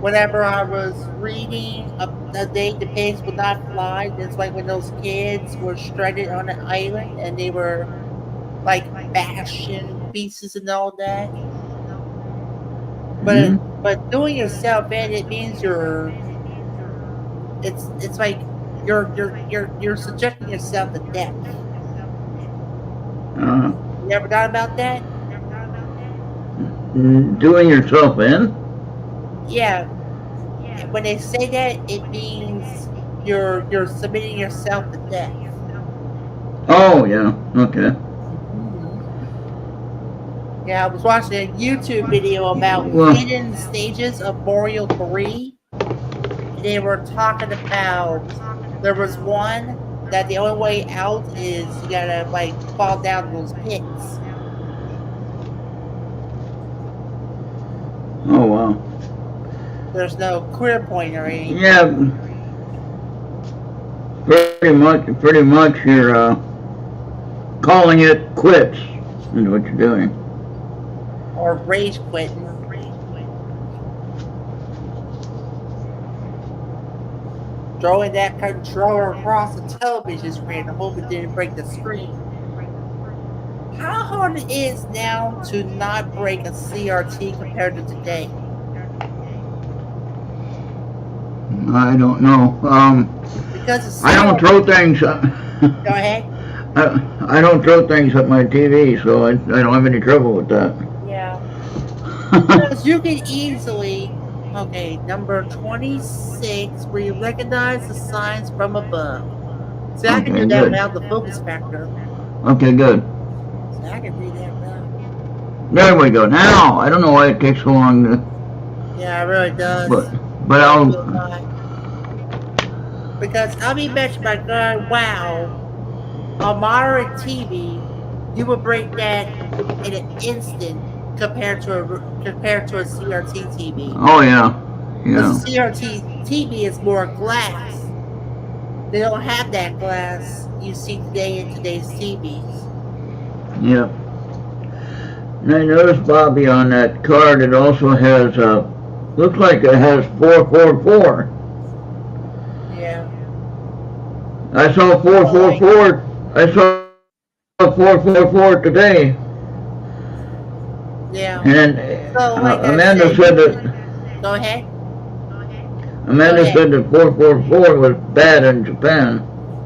whenever I was reading A Day the Pigs Would Not Fly, it's like when those kids were stranded on an island and they were like bashing pieces and all that.
Hmm?
But doing yourself in, it means it's like you're subjecting yourself to death.
Uh,
You ever thought about that?
doing yourself in?
Yeah. When they say that, it means you're submitting yourself to death.
Oh, yeah. Okay.
Yeah, I was watching a YouTube video about
Well,
hidden stages of Boreal 3. They were talking about there was one that the only way out is you gotta like fall down those pits.
oh, wow.
There's no clear point or anything.
Yeah, pretty much you're, calling it quits is what you're doing.
Or rage quitting. Throwing that controller across the television screen to hope it didn't break the screen. How hard it is now to not break a CRT compared to today?
I don't know.
Because
I don't throw things.
Go ahead.
I don't throw things at my TV, so I don't have any trouble with that.
Yeah. Because you can easily, okay, number 26, where you recognize the signs from above. So I can
Okay,
do that
good.
without the focus factor.
Okay, good.
So I can do that without.
There we go. Now I don't know why it takes so long to,
Yeah, it really does.
but I'll.
Because I'll be mentioned by God, wow, on modern TV, you would break that in an instant compared to a CRT TV.
Oh yeah, yeah.
Because the CRT TV is more glass. They don't have that glass you see today in today's TVs.
Yeah. And I noticed, Bobby, on that card it also has looks like it has 444.
Yeah.
I saw 444. I saw 444 today.
Yeah.
And
So, like
Amanda said that.
Go ahead.
Amanda said that 444 was bad in Japan,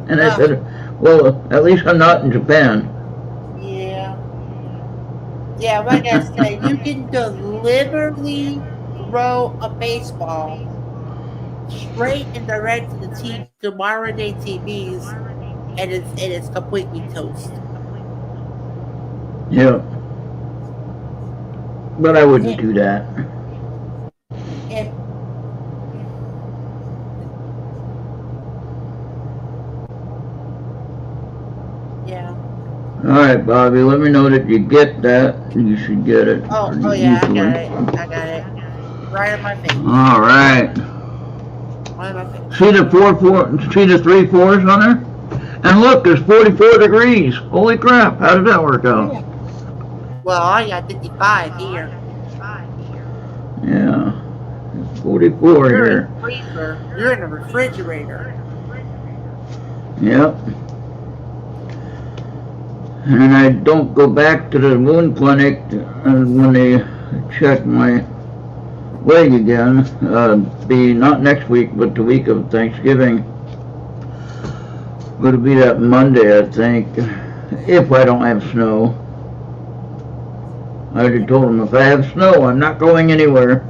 and I said, well, at least I'm not in Japan.
Yeah. Yeah, like I said, you can deliberately throw a baseball straight and direct to the modern day TVs, and it's completely toast.
Yeah. But I wouldn't do that.
And yeah.
All right, Bobby. Let me know that you get that. You should get it.
Oh yeah, I got it. I got it. Right on my face.
All right.
Right on my face.
See the 4-4. See the 3 4s on there? And look, there's 44 degrees. Holy crap! How did that work out?
Well, I got 55 here.
Yeah. 44
You're
here.
in a freezer. You're in a refrigerator.
Yep. And I don't go back to the wound clinic when they check my leg again. Be not next week, but the week of Thanksgiving. It'll be that Monday, I think, if I don't have snow. I already told them if I have snow, I'm not going anywhere.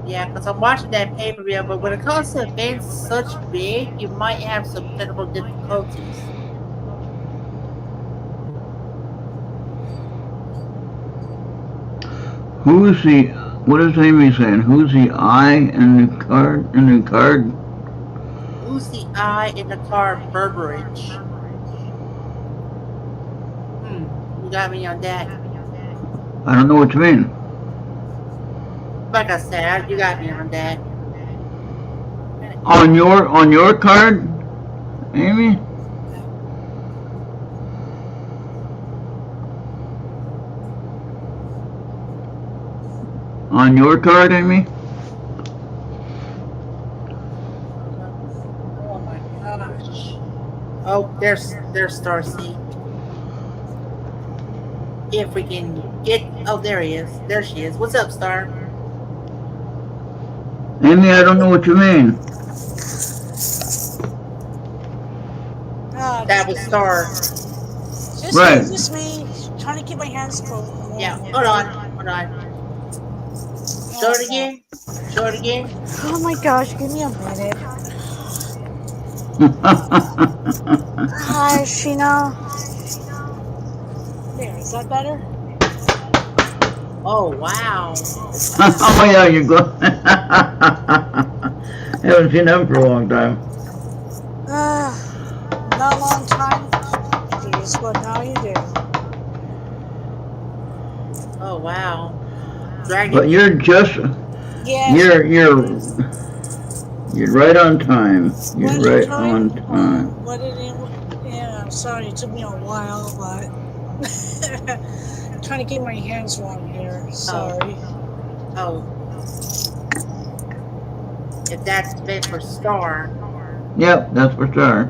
Yeah, because I'm watching that pay-per-view, but when it comes to events such big, you might have some technical difficulties.
Who's the, what is Amy saying? Who's the I in the card?
Who's the I in the card? Burbridge. You got me on that.
I don't know what you mean.
Like I said, you got me on that.
On your card, Amy? On your card, Amy?
Oh my gosh. Oh, there's Starcy. If we can get, oh, there he is. There she is. What's up, Star?
Amy, I don't know what you mean.
That was Star.
Just
Right.
me, just me, trying to keep my hands full.
Yeah, hold on. Show it again. Show it again.
Oh my gosh, give me a minute. Hi, Sheena. There, is that better?
Oh, wow.
Oh yeah, you go. Haven't seen them for a long time.
Not a long time. Geez, but now you do.
Oh, wow. Dragon.
But you're just
Yes.
you're right on time. You're
When
right
time-
on time.
What did it? Yeah, I'm sorry. It took me a while, but I'm trying to keep my hands warm here. Sorry.
Oh. If that's meant for Star.
Yep, that's for sure.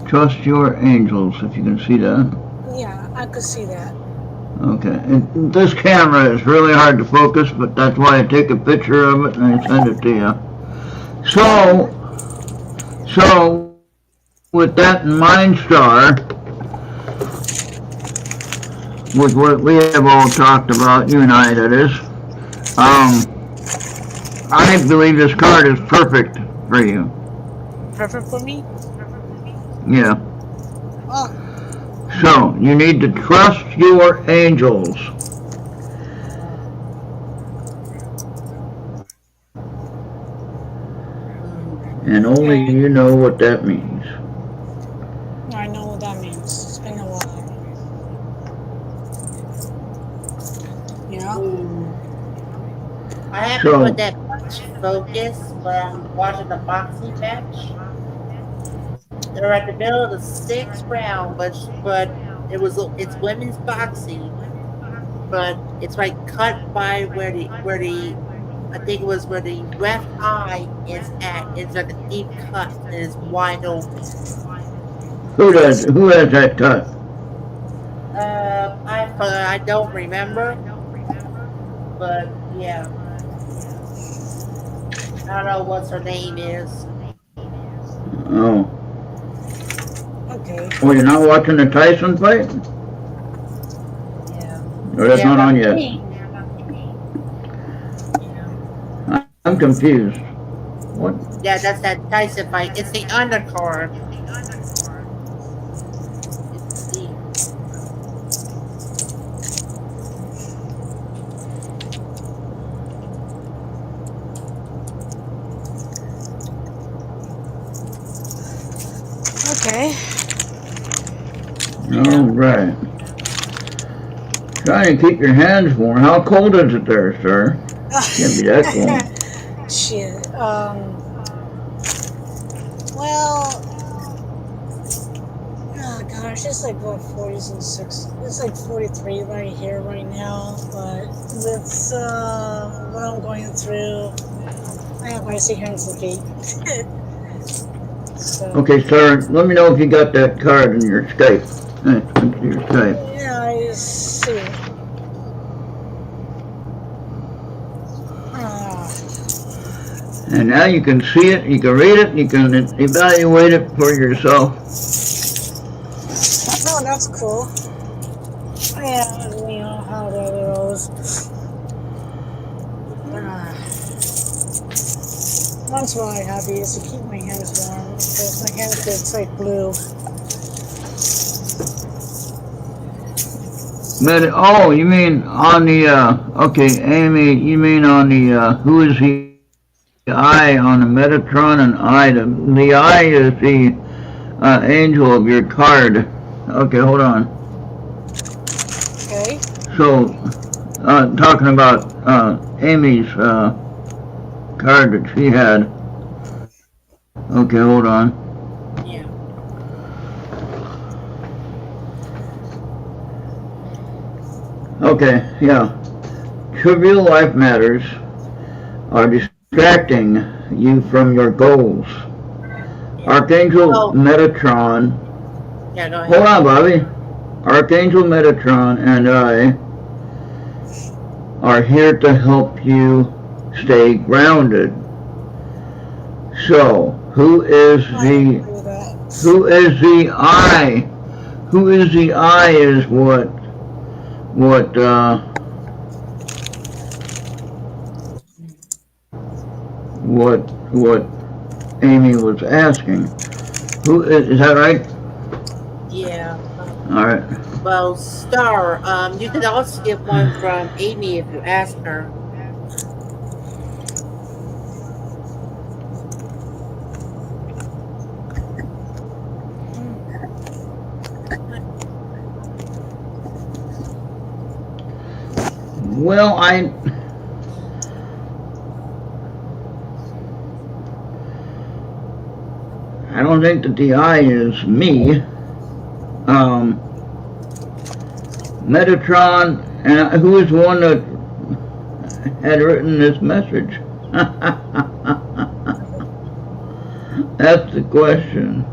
Trust your angels, if you can see that.
Yeah, I could see that.
Okay, and this camera is really hard to focus, but that's why I take a picture of it and I send it to you. So with that in mind, Star, with what we have all talked about, you and I, that is, I believe this card is perfect for you.
Perfect for me?
Yeah.
Oh,
So, you need to trust your angels. And only you know what that means.
I know what that means. It's been a while. Yeah.
I haven't
So-
put that much focus, but I'm watching the boxing match. They're at the middle of the 6th round, but it's women's boxing, but it's like cut by where the I think it was where the left eye is at. It's like a deep cut and it's wide open.
Who has that cut?
I don't remember, but yeah, I don't know what her name is.
Oh.
Okay.
Oh, you're not watching the Tyson fight?
Yeah.
Or that's not on yet?
Yeah.
I'm confused. What?
Yeah, that's that Tyson fight. It's the undercard. It's the
Okay.
All right. Trying to keep your hands warm. How cold is it there, sir? Can't be that cold.
Shit. Well. Oh gosh, it's like what 40s and 60s. It's like 43 right here, right now. But with what I'm going through, I have icy hands and feet. So.
Okay, sir, let me know if you got that card in your Skype. Into your Skype.
Yeah, I see.
And now you can see it, you can read it, you can evaluate it for yourself.
Oh, that's cool. Yeah, you know how that goes. Once my hobby is to keep my hands warm because my hands get like blue.
Oh, you mean on the, okay, Amy, you mean on the, who is the eye on the Metatron and eye? The eye is the angel of your card. Okay, hold on.
Okay.
So, talking about Amy's card that she had. Okay, hold on.
Yeah.
Okay, yeah. Trivial life matters are distracting you from your goals.
Yeah.
Archangel
Oh,
Metatron,
yeah, go
hold
ahead.
on, Bobby. Archangel Metatron and I are here to help you stay grounded. So, who is
I
the
agree with that.
who is the I? Who is the I is what what Amy was asking. Who is that right?
Yeah.
All right.
Well, Star, you can also get one from Amy if you ask her.
Well, I don't think that the I is me. Metatron, and who is the one that had written this message? That's the question.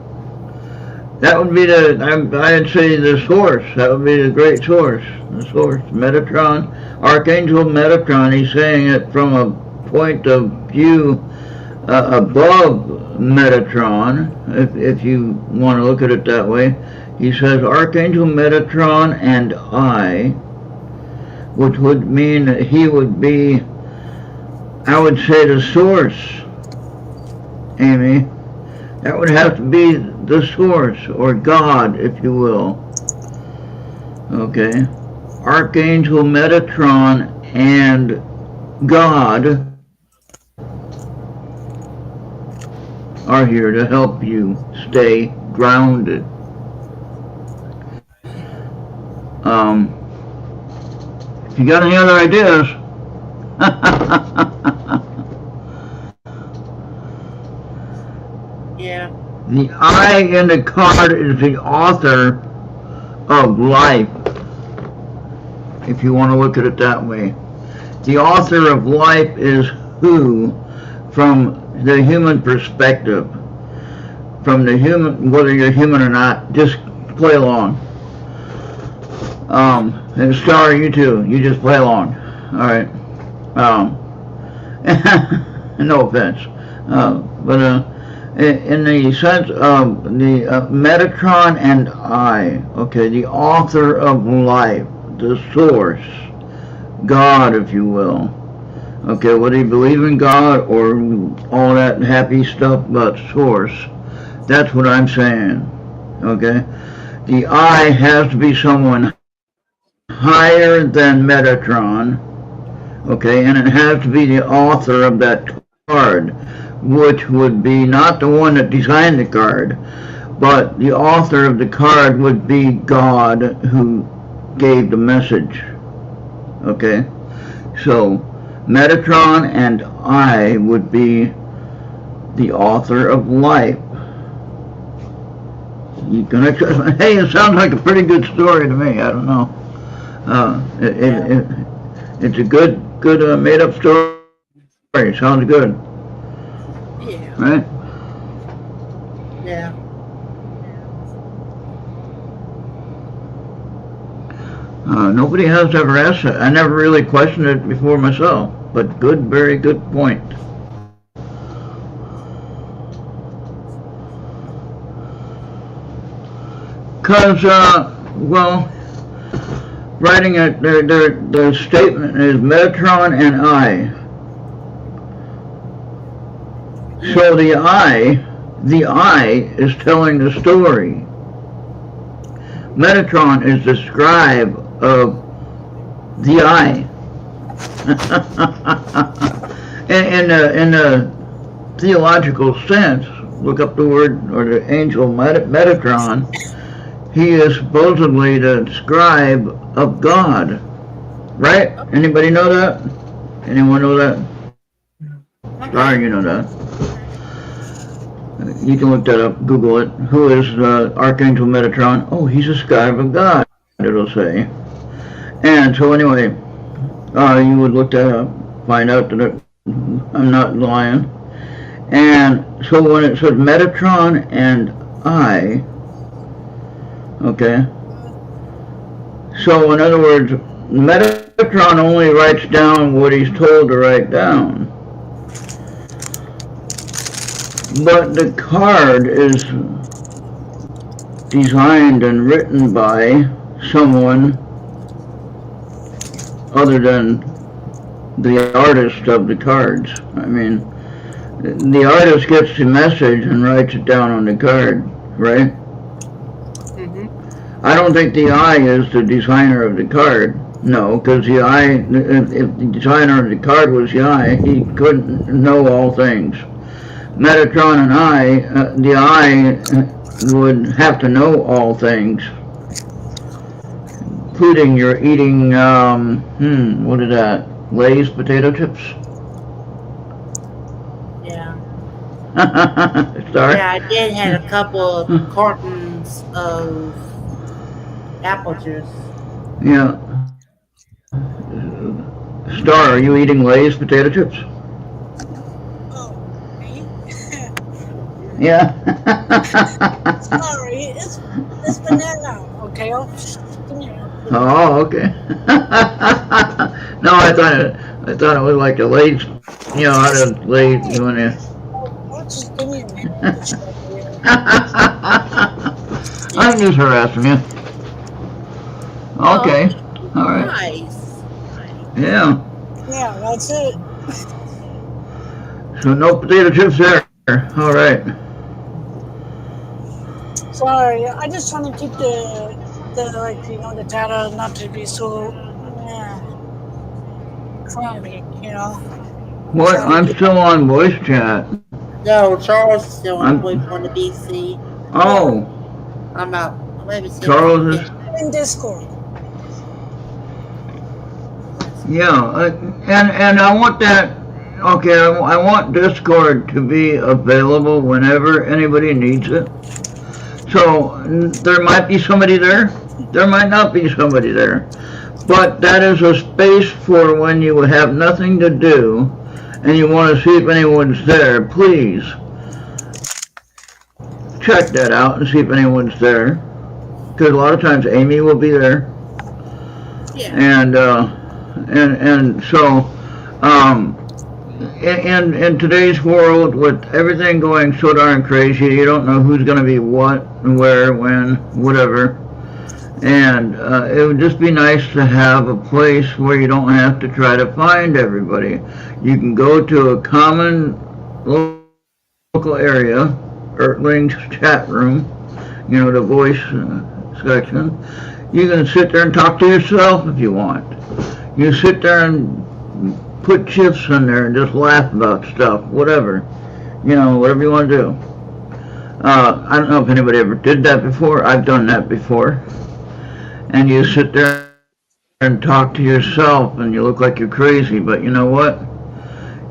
That would be I'd say the source. That would be the great source. The source, Metatron, Archangel Metatron. He's saying it from a point of view above Metatron, if you want to look at it that way. He says Archangel Metatron and I, which would mean that he would be, I would say, the source, Amy. That would have to be the source, or God, if you will. Okay. Archangel Metatron and God are here to help you stay grounded. If you got any other ideas,
Yeah.
the I in the card is the author of life, if you want to look at it that way. The author of life is who, from the human perspective, from the human, whether you're human or not, just play along. And Star, you too, you just play along. All right. No offense, but in the sense of the Metatron and I, okay, the author of life, the source, God, if you will. Okay, whether you believe in God or all that happy stuff about source, that's what I'm saying. Okay, the I has to be someone higher than Metatron. Okay, and it has to be the author of that card, which would be not the one that designed the card, but the author of the card would be God, who gave the message. Okay, so Metatron and I would be the author of life. You can hey, it sounds like a pretty good story to me. I don't know. It's a good made-up story. Sounds good.
Yeah.
Right?
Yeah.
Nobody has ever asked it. I never really questioned it before myself, but good, very good point. Because, well, writing it, their statement is Metatron and I. So the I is telling the story. Metatron is the scribe of the I. in the theological sense, look up the word, or the angel Metatron, he is supposedly the scribe of God. Right? Anybody know that? Anyone know that? Sorry, you know that. You can look that up, Google it. Who is Archangel Metatron? Oh, he's a scribe of God, it'll say. And so anyway, you would look that up, find out that I'm not lying. And so when it says Metatron and I, okay, so in other words, Metatron only writes down what he's told to write down. But the card is designed and written by someone other than the artist of the cards. I mean, the artist gets the message and writes it down on the card, right? I don't think the I is the designer of the card. No, because the I, if the designer of the card was the I, he couldn't know all things. Metatron and I, the I would have to know all things, including you're eating, what is that? Lay's potato chips?
Yeah.
Sorry?
Yeah, I did have a couple of cartons of apple juice.
Yeah. Star, are you eating Lay's potato chips?
Oh, me?
Yeah.
Sorry, it's banana. Okay, come here.
Oh, okay. No, I thought it was like a Lay's, you know, how to lay, you want to.
Oh, just give me a minute.
I'm just harassing you. Okay. All right.
Nice.
Yeah.
Yeah, that's it.
So no potato chips there. All right.
Sorry, I just trying to keep the like, you know, the data not to be so crummy, you know.
What? I'm still on voice chat.
No, Charles is still on the BC.
Oh.
I'm out. Let me see.
Charles is.
In Discord.
Yeah, and I want that. Okay, I want Discord to be available whenever anybody needs it. So there might be somebody there. There might not be somebody there. But that is a space for when you have nothing to do and you want to see if anyone's there. Please check that out and see if anyone's there. Because a lot of times Amy will be there.
Yeah.
And so in today's world, with everything going so darn crazy, you don't know who's going to be what, where, when, whatever. And it would just be nice to have a place where you don't have to try to find everybody. You can go to a common local area, Ertling's chat room, you know, the voice section. You can sit there and talk to yourself if you want. You sit there and put GIFs in there and just laugh about stuff, whatever. You know, whatever you want to do. I don't know if anybody ever did that before. I've done that before. And you sit there and talk to yourself and you look like you're crazy, but you know what?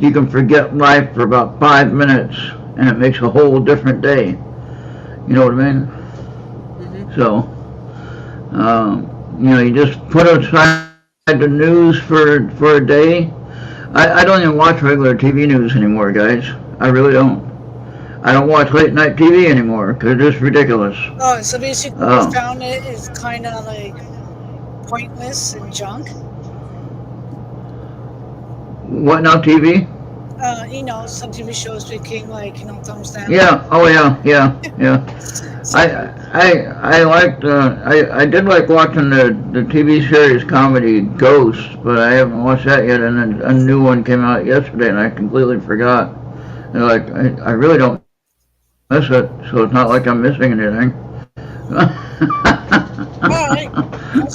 You can forget life for about 5 minutes and it makes a whole different day. You know what I mean?
Mm-hmm.
So, you know, you just put aside the news for a day. I don't even watch regular TV news anymore, guys. I really don't. I don't watch late night TV anymore because it's just ridiculous.
Oh, so basically you found it is kind of like pointless and junk?
What now, TV?
You know, some TV shows became like, you know, thumbs down.
Yeah. Oh yeah. I liked. I did like watching the TV series comedy Ghost, but I haven't watched that yet. And then a new one came out yesterday, and I completely forgot. And like, I really don't miss it, so it's not like I'm missing anything.
Alright.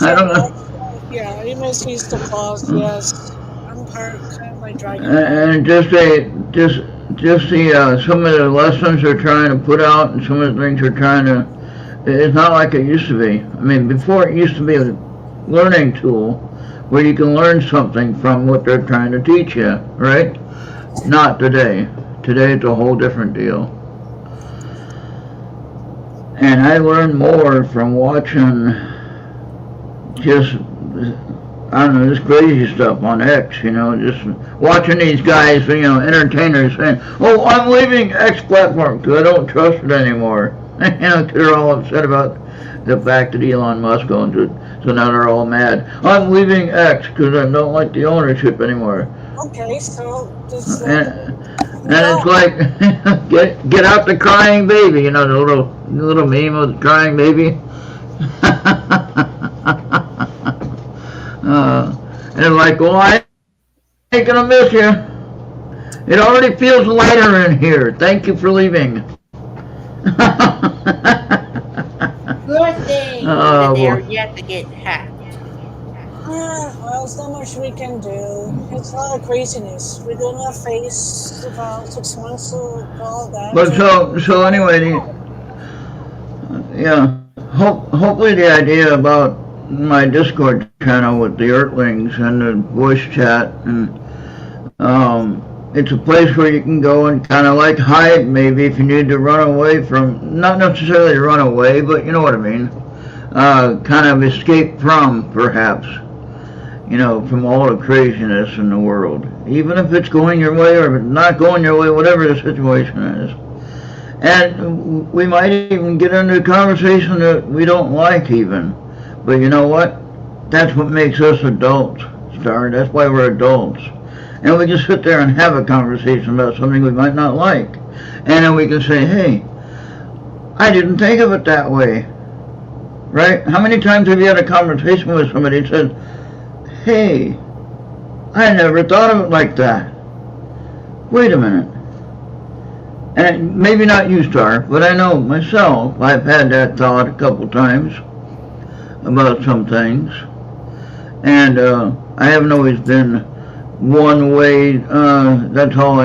I don't know.
Yeah, you must use the pause. Yes, I'm kind of like dragging.
And just the some of the lessons they're trying to put out, and some of the things they're trying to. It's not like it used to be. I mean, before it used to be a learning tool where you can learn something from what they're trying to teach you, right? Not today. Today it's a whole different deal. And I learned more from watching just, I don't know, this crazy stuff on X, just watching these guys, entertainers saying, oh, I'm leaving X platform because I don't trust it anymore. Because they're all upset about the fact that Elon Musk owns it. So now they're all mad. I'm leaving X because I don't like the ownership anymore.
Okay, so just
And it's like, get out the crying baby, the little meme of the crying baby. And it's like, well, I ain't gonna miss you. It already feels lighter in here. Thank you for leaving.
Good thing that they're yet to get hacked.
well, there's not much we can do. It's a lot of craziness. We're gonna face about 6 months of all that.
But so anyway, yeah. Hopefully the idea about my Discord channel with the Earthlings and the voice chat, and it's a place where you can go and kind of like hide, maybe if you need to run away from, not necessarily run away, but you know what I mean, kind of escape from, perhaps, from all the craziness in the world, even if it's going your way or if it's not going your way, whatever the situation is. And we might even get into a conversation that we don't like even. But you know what? That's what makes us adults, Star. That's why we're adults. And we can sit there and have a conversation about something we might not like. And then we can say, hey, I didn't think of it that way. Right? How many times have you had a conversation with somebody and said, hey, I never thought of it like that. Wait a minute. And maybe not you, Star, but I know myself, I've had that thought a couple times about some things. And I haven't always been one way, that's all,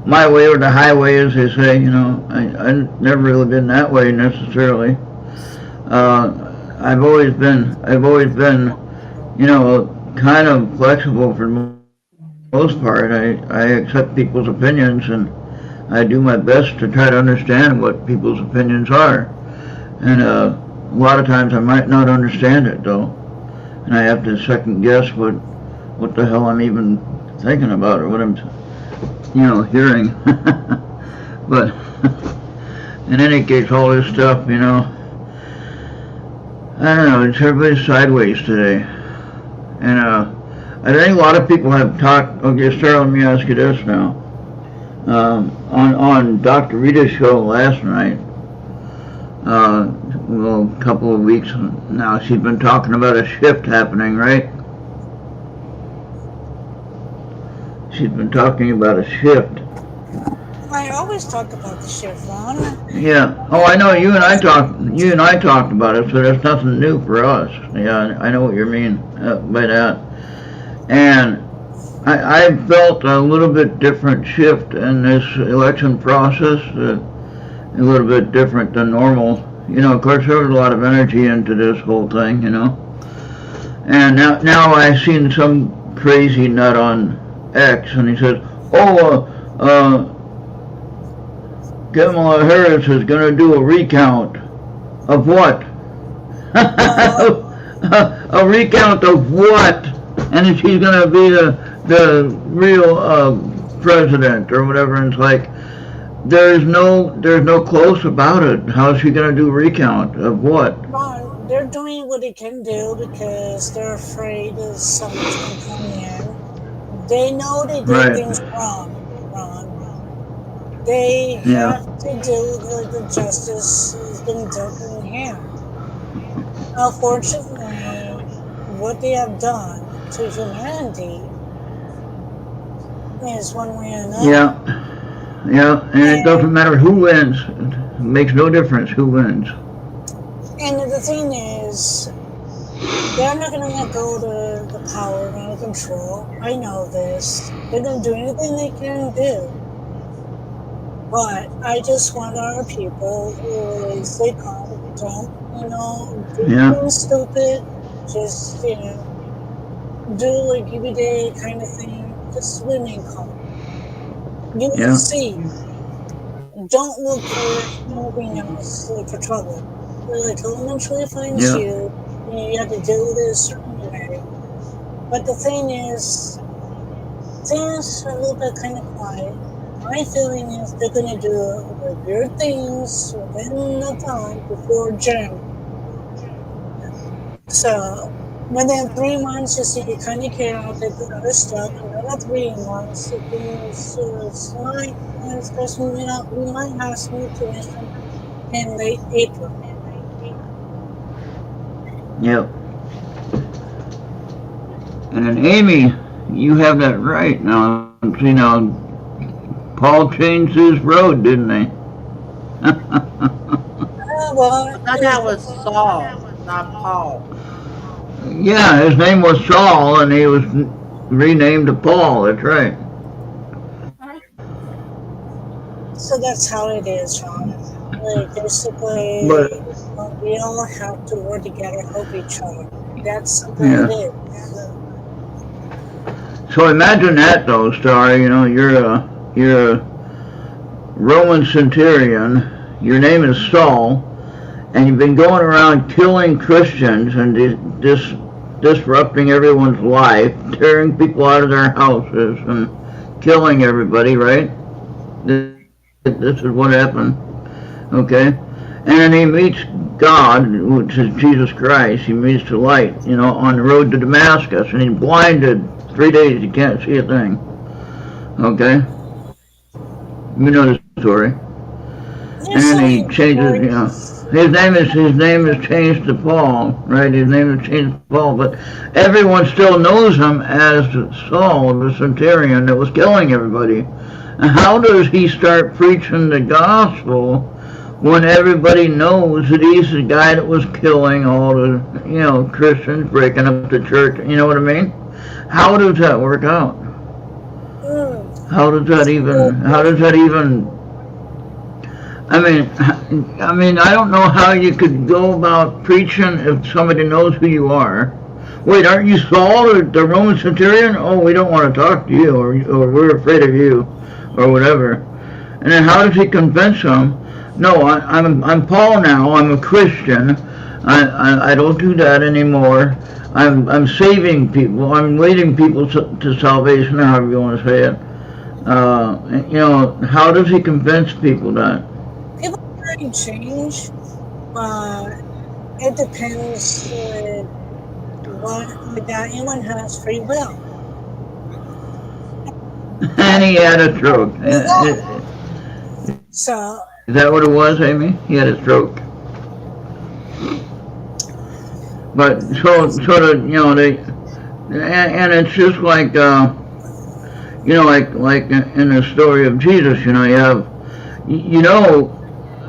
my way or the highway, as they say, I've never really been that way necessarily. I've always been, kind of flexible for the most part. I accept people's opinions, and I do my best to try to understand what people's opinions are. And a lot of times I might not understand it, though, and I have to second guess what the hell I'm even thinking about or what I'm, hearing. But in any case, all this stuff, I don't know, it's everybody's sideways today. And I think a lot of people have talked. Okay, Sarah, let me ask you this now. On Dr. Rita's show last night, a couple of weeks now, she's been talking about a shift happening, right? She's been talking about a shift.
I always talk about the shift, Ron.
Yeah. Oh, I know. You and I talked about it, so there's nothing new for us. Yeah, I know what you mean by that. And I felt a little bit different shift in this election process, a little bit different than normal. Of course, there was a lot of energy into this whole thing, And now I've seen some crazy nut on X, and he says, Kamala Harris is going to do a recount of what? A recount of what? And if she's going to be the real president or whatever, and it's like, there's no close about it. How is she going to do a recount of what?
Ron, they're doing what they can do because they're afraid that someone's going to come in. They know they did things wrong, Ron. They have to do the justice has been dealt in hand. Unfortunately, what they have done to humanity is one way or another.
Yeah, and it doesn't matter who wins. It makes no difference who wins.
And the thing is, they're not going to let go of the power and the control. I know this. They're going to do anything they can do. But I just want our people to stay calm, don't, do things stupid, just, do like everyday kind of thing, just remain calm. You will see don't look for anything else, like for trouble. Like eventually finds
Yeah.
you, and you have to deal with it a certain way. But the thing is, things are a little bit kind of quiet. My feeling is they're going to do the weird things within the time before June. So within 3 months, you see you kind of chaos, they do other stuff. Another 3 months, things might, we might have some information in late April.
Yep. And then Amy, you have that right now. See now, Paul changed his road, didn't he?
Well,
I thought that was Saul, not Paul.
Yeah, his name was Saul, and he was renamed to Paul. That's right.
so that's how it is, Sean. Like, basically,
But
we all have to work together, help each other. That's what
Yeah.
it is.
so imagine that, though, Star. You know, you're a Roman centurion. Your name is Saul, and you've been going around killing Christians and disrupting everyone's life, tearing people out of their houses, and killing everybody. Right? This is what happened. Okay? And then he meets God, which is Jesus Christ. He meets the light, you know, on the road to Damascus, and he's blinded 3 days. He can't see a thing. Okay? You know the story. And then he changes, you know, his name is changed to Paul, right? His name is changed to Paul, but everyone still knows him as Saul, the centurion that was killing everybody. And how does he start preaching the gospel when everybody knows that he's the guy that was killing all the, you know, Christians, breaking up the church? You know what I mean? How does that work out? How does that even? I mean, I don't know how you could go about preaching if somebody knows who you are. Wait, aren't you Saul, the Roman centurion? Oh, we don't want to talk to you, or we're afraid of you, or whatever. And then how does he convince them? No, I'm Paul now. I'm a Christian. I don't do that anymore. I'm saving people. I'm leading people to salvation, or however you want to say it. You know, how does he convince people that?
People can change, but it depends what that anyone has free will.
And he had a stroke.
So
Is that what it was, Amy? He had a stroke. But so sort of, you know, and it's just like, you know, like in the story of Jesus, you know, you have, you know,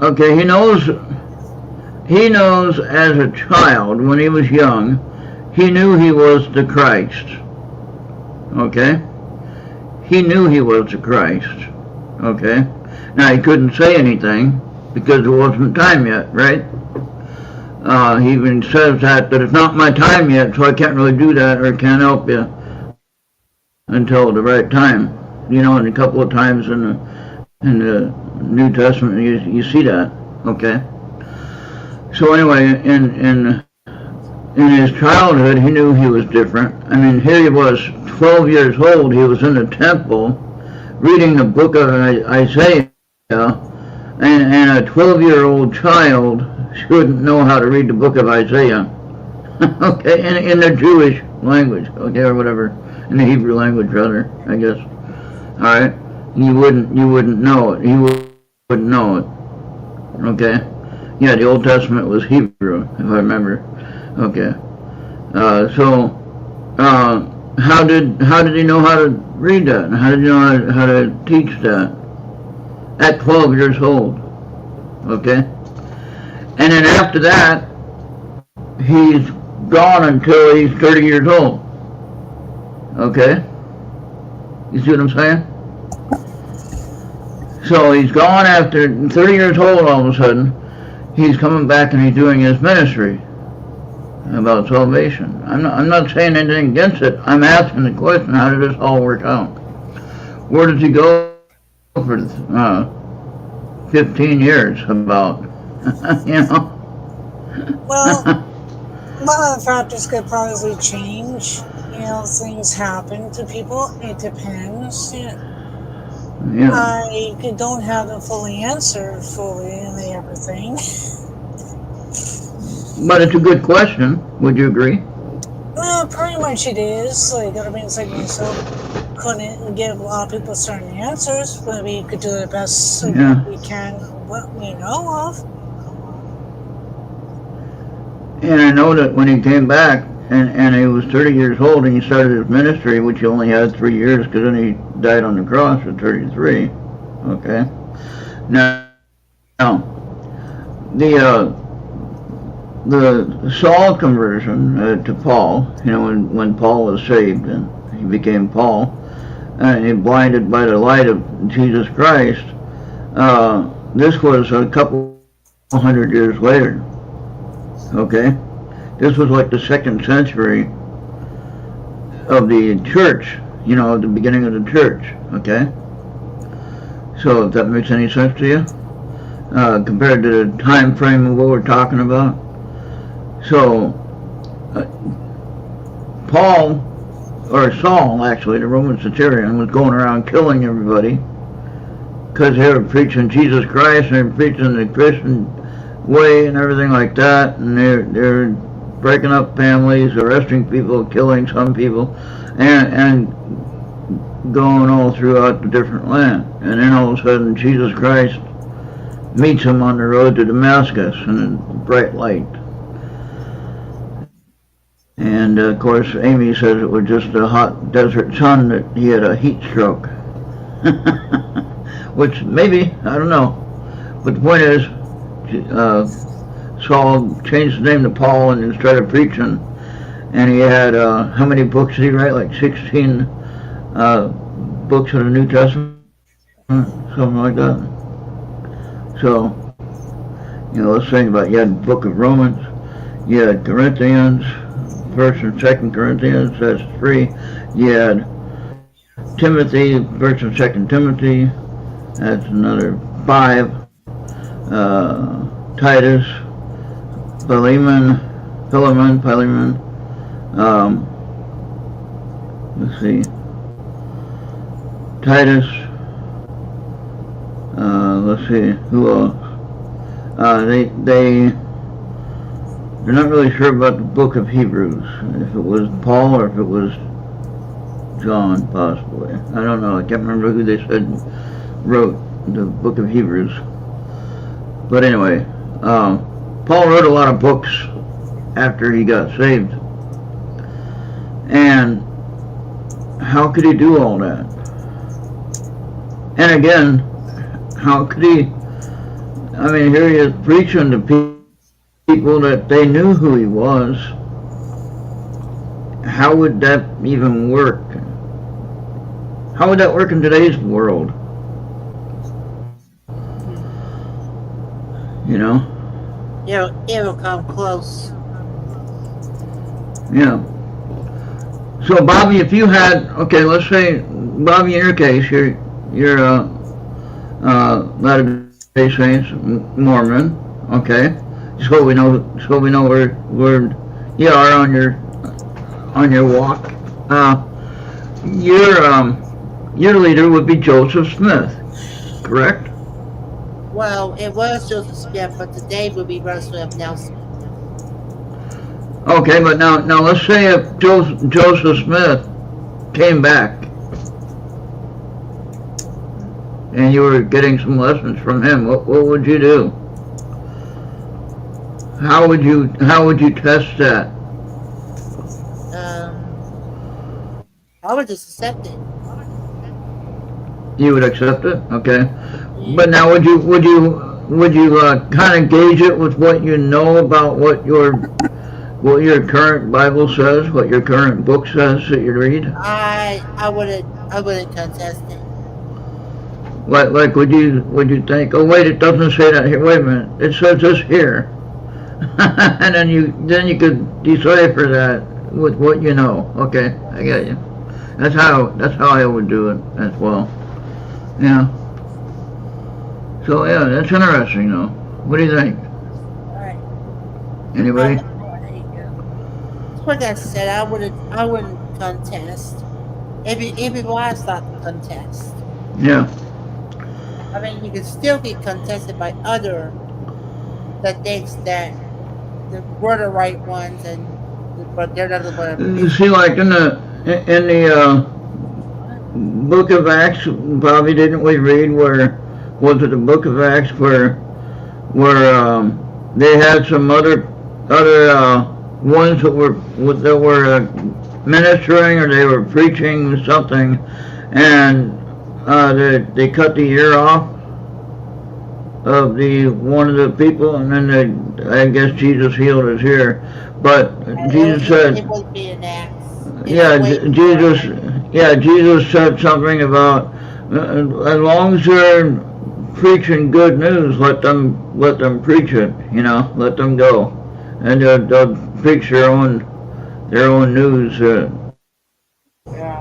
okay, he knows as a child when he was young, he knew he was the Christ. Okay, he knew he was the Christ. Okay. Now, he couldn't say anything because it wasn't time yet, right? He even says that it's not my time yet, so I can't really do that or can't help you until the right time. You know, and a couple of times in the New Testament, you see that, okay? So anyway, in his childhood, he knew he was different. I mean, here he was, 12 years old. He was in the temple reading the book of Isaiah. And a 12-year-old child shouldn't know how to read the book of Isaiah. Okay, in the Jewish language, okay, or whatever, in the Hebrew language rather, I guess. All right, you wouldn't know it. He wouldn't know it. Okay, yeah, the Old Testament was Hebrew, if I remember. Okay, so how did he know how to read that? How did he know how to teach that? At 12 years old, okay? And then after that, he's gone until he's 30 years old, okay? You see what I'm saying? So he's gone after 30 years old all of a sudden, he's coming back and he's doing his ministry about salvation. I'm not saying anything against it. I'm asking the question, how did this all work out? Where does he go for 15 years about, you know.
Well, a lot of factors could probably change. Things happen to people. It depends.
Yeah.
I don't have them fully answered fully and everything.
But it's a good question. Would you agree?
Well, pretty much it is. Like, I mean, it's like myself couldn't give a lot of people certain answers, but we could do the best we can, what we know of.
And I know that when he came back, and he was 30 years old, and he started his ministry, which he only had 3 years, because then he died on the cross at 33. Okay. Now the Saul conversion to Paul, when Paul was saved and he became Paul, and he blinded by the light of Jesus Christ, this was a couple hundred years later. Okay? This was like the 2nd century of the church, the beginning of the church. Okay? So if that makes any sense to you, compared to the time frame of what we're talking about. So, Paul, or Saul actually, the Roman centurion, was going around killing everybody because they were preaching Jesus Christ and they were preaching the Christian way and everything like that, and they're breaking up families, arresting people, killing some people, and going all throughout the different land. And then all of a sudden Jesus Christ meets him on the road to Damascus in a bright light. And of course Amy says it was just a hot desert sun, that he had a heat stroke. Which maybe, I don't know. But the point is, Saul changed his name to Paul and then started preaching. And he had, how many books did he write? Like 16 books of the New Testament? Something like that. So, let's think about it. You had the book of Romans, you had Corinthians, 1st and 2nd Corinthians, that's 3. You had Timothy, 1st and 2nd Timothy, that's another 5. Titus, Philemon, let's see, Titus, let's see, who else? They're not really sure about the book of Hebrews, if it was Paul or if it was John, possibly. I don't know, I can't remember who they said wrote the book of Hebrews. But anyway, Paul wrote a lot of books after he got saved. And how could he do all that? And again, how could he, here he is preaching to people that they knew who he was. How would that even work? How would that work in today's world?
It'll come close.
Yeah. So Bobby, if you had, let's say, Bobby, in your case, you're Latter-day Saints, Mormon, okay? So we know where you are on your walk. Your leader would be Joseph Smith, correct?
Well, it was Joseph Smith, but today would be Russell Nelson.
Okay, but now let's say if Joseph Smith came back and you were getting some lessons from him, what would you do? How would you test that?
I would just accept it.
You would accept it, okay. But now, would you kind of gauge it with what you know about what your current Bible says, what your current book says that you read?
I wouldn't contest it.
Like would you think, oh wait, it doesn't say that here. Wait a minute, it says this here, and then you could decipher that with what you know. Okay, I get you. That's how I would do it as well. Yeah. So yeah, that's interesting though. What do you think?
Right.
Anybody?
There you go. Like I said, I wouldn't contest. If it was not the contest.
Yeah.
I mean, you can still get contested by other that thinks that we're the right ones, but they're not the one.
You see, like in the Book of Acts, Bobby, didn't we read where was it the Book of Acts where they had some other ones that were ministering or they were preaching something, and they cut the ear off of one of the people, and then I guess Jesus healed his ear, but Jesus said,
it would be an axe.
Jesus said something about as long as they're preaching good news, let them preach it, let them go, and they'll preach their own news,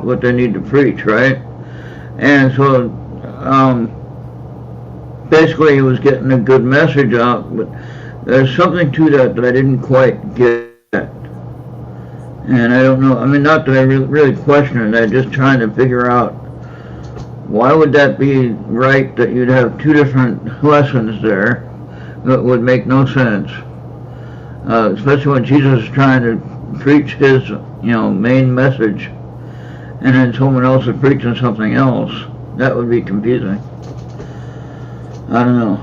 what they need to preach, right? And so basically he was getting a good message out, but there's something to that I didn't quite get. And I don't know, I mean, not that I really question it, I'm just trying to figure out why would that be right that you'd have two different lessons there that would make no sense. Especially when Jesus is trying to preach his, main message, and then someone else is preaching something else. That would be confusing. I don't know.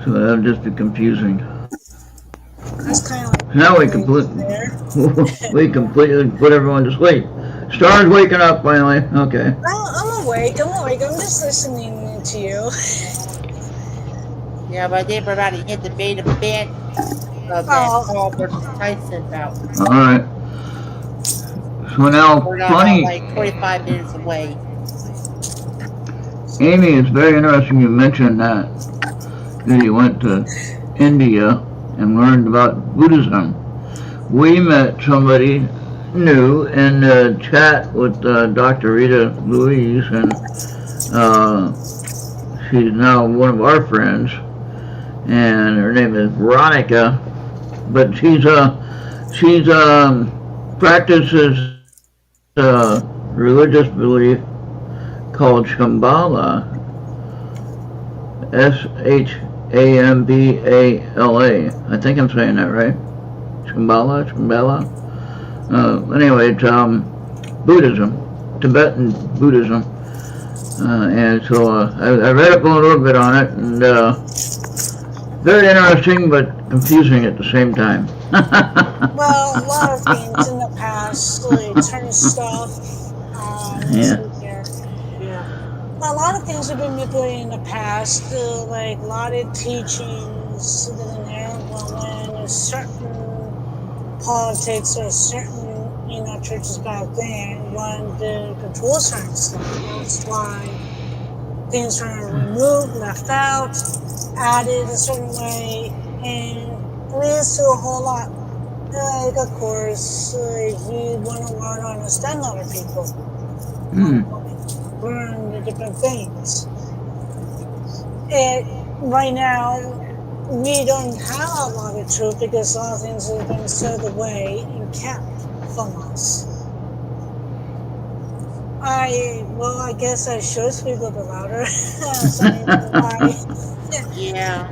So that would just be confusing.
That's kind of like
Now we completely put everyone to sleep. Star's waking up finally. Okay.
I'm awake. I'm just listening to you.
Yeah, but they've already hit the beta bit of that Paul versus Tyson bout.
All right. So now,
We're not
funny,
like 25 minutes away.
Amy, it's very interesting you mentioned that you went to India and learned about Buddhism. We met somebody new in the chat with Dr. Rita Louise, and she's now one of our friends, and her name is Veronica, but she's practices religious belief called Shambhala, Shambala. I think I'm saying that right. Shambhala. Anyway, it's Buddhism, Tibetan Buddhism, and so I read up a little bit on it, and very interesting but confusing at the same time.
Well, a lot of things in the past, like turn stuff.
Yeah.
A lot of things have been manipulated in the past, like a lot of teachings in there. Well, when a certain politics or certain churches back then wanted to control certain stuff. That's why things were removed, left out, added a certain way, and it leads to a whole lot. Like, of course, you want to learn and understand other people. Learn the different things. Right now, we don't have a lot of truth because a lot of things have been sold away and kept from us. I guess I should speak a little bit louder.
Yeah.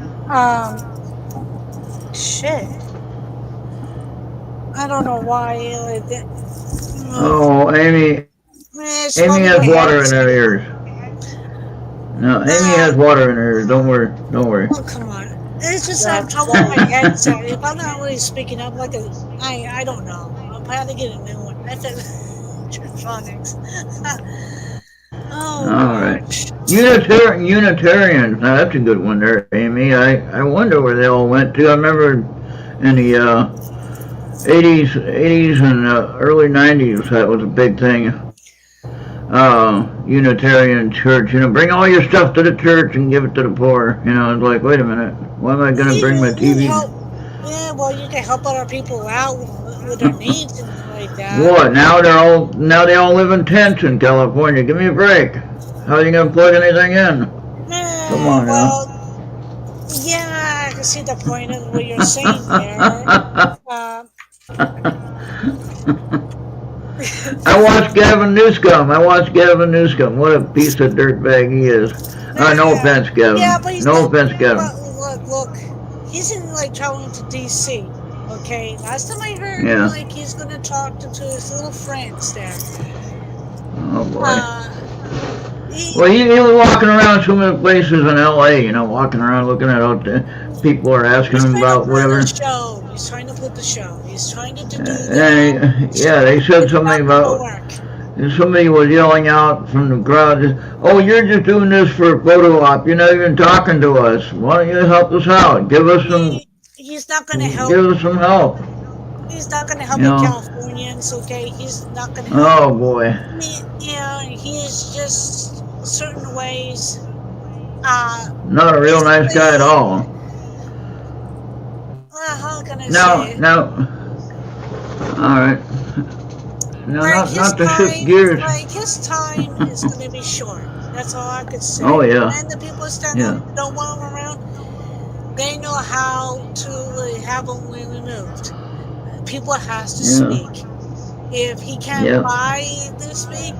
Shit. I don't know why.
Oh, Amy has water in her ears. No, Amy has water in her ears. Don't worry.
Oh, come on. It's just I'm trouble with my headset. If I'm not really speaking up like I don't know. I'll probably get a new one. That's it. Tronics. Oh,
all right. Unitarians. Now that's a good one there, Amy. I wonder where they all went to. I remember in the 80s and early 90s that was a big thing. Unitarian church, bring all your stuff to the church and give it to the poor. It's like, wait a minute, why am I going to bring my TV?
Yeah, well, you can help other people out with their needs and like that.
What? Now they all live in tents in California. Give me a break. How are you gonna plug anything in? Come on now.
Well, yeah, I can see the point of what you're saying there. Uh,
I watched Gavin Newscomb. What a piece of dirtbag he is. No offense, Gavin.
yeah, but he's
No
not.
offense, Gavin.
Look. He's in like traveling to DC. Okay, last time I heard,
Yeah.
like he's gonna talk to his little friends there.
Oh boy.
He,
Well, he was walking around so many places in L.A., you know, walking around looking at out there. People are asking
he's
him
trying
about
to put
whatever.
the show. He's trying to put the show. He's trying to do
And they said something about somebody was yelling out from the crowd, "Oh, you're just doing this for a photo op. You're not even talking to us. Why don't you help us out? Give us some.
He's not gonna help.
Give us some help."
He's not gonna help
You
the
know.
Californians. Okay, he's not gonna help.
Oh boy.
He is just certain ways.
Not a real nice guy at all.
How can I say it?
Now. All right. No,
Like
not to shift gears.
Like his time is going to be short. That's all I could say.
Oh yeah.
And the people stand up, don't want him around. They know how to have him removed. People has to speak. If he can't buy to speak,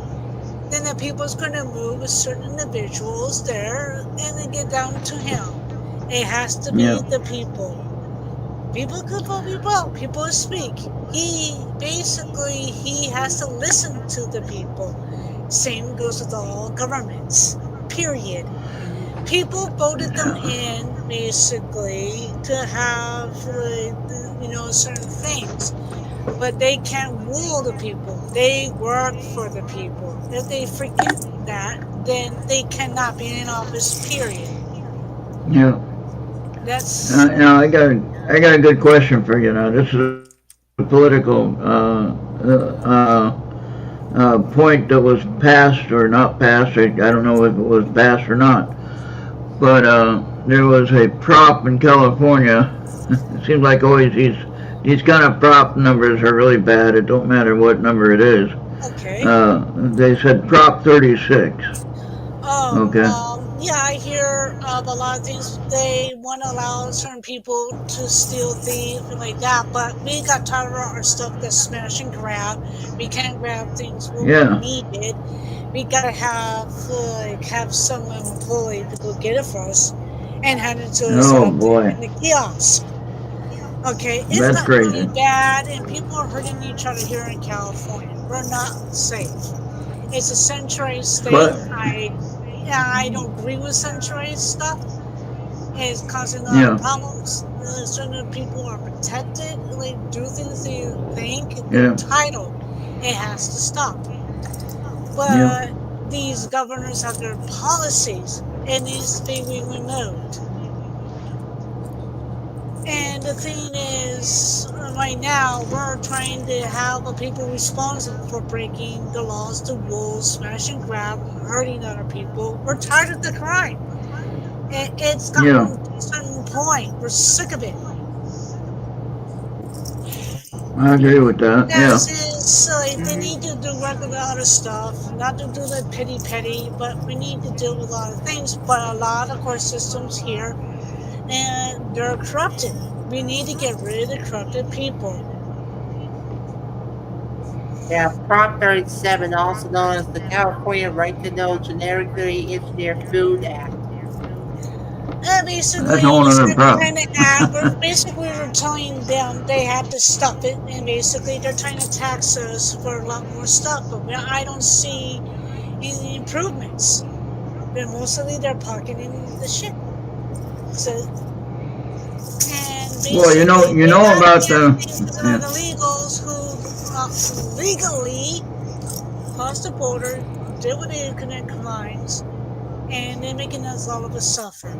then the people's going to move certain individuals there and then get down to him. It has to be the people. People could vote people. People speak. He has to listen to the people. Same goes with all governments. Period. People voted them in basically to have certain things, but they can't rule the people. They work for the people. If they forget that, then they cannot be in office. Period.
Yeah.
That's.
Now I got a good question for you. Now this is a political point that was passed or not passed. I don't know if it was passed or not. But there was a prop in California. It seems like always these kind of prop numbers are really bad. It don't matter what number it is.
Okay.
They said Prop 36.
Oh.
Okay.
Yeah, I hear of a lot of things. They want to allow certain people to steal things and like that, but we got tired of our stuff that's smash and grab. We can't grab things when we need it. We gotta have some employee to go get it for us and hand it to us in the kiosk. Okay, it's
That's
not
crazy.
really bad, and people are hurting each other here in California. We're not safe. It's a century state. I don't agree with century stuff. It's causing a lot of problems. Certain people are protected. They do things they think they're entitled. It has to stop. But these governors have their policies. It needs to be removed. And the thing is, right now, we're trying to have the people responsible for breaking the laws, the rules, smash and grab, hurting other people. We're tired of the crime. It's gotten to a certain point. We're sick of it.
I agree with that.
They need to do work with a lot of stuff, not to do the petty, but we need to deal with a lot of things. But a lot of court systems here, and they're corrupted. We need to get rid of the corrupted people.
Yeah, Prop 37, also known as the California Right to Know Genetically Engineered Food Act.
Basically,
that's a whole other problem.
We're telling them they have to stop it, and basically they're trying to tax us for a lot more stuff, but I don't see any improvements. Mostly they're pocketing the shit. So,
well, you know about the
illegals who legally cross the border, deal with internet crimes, and they're making us all of us suffer.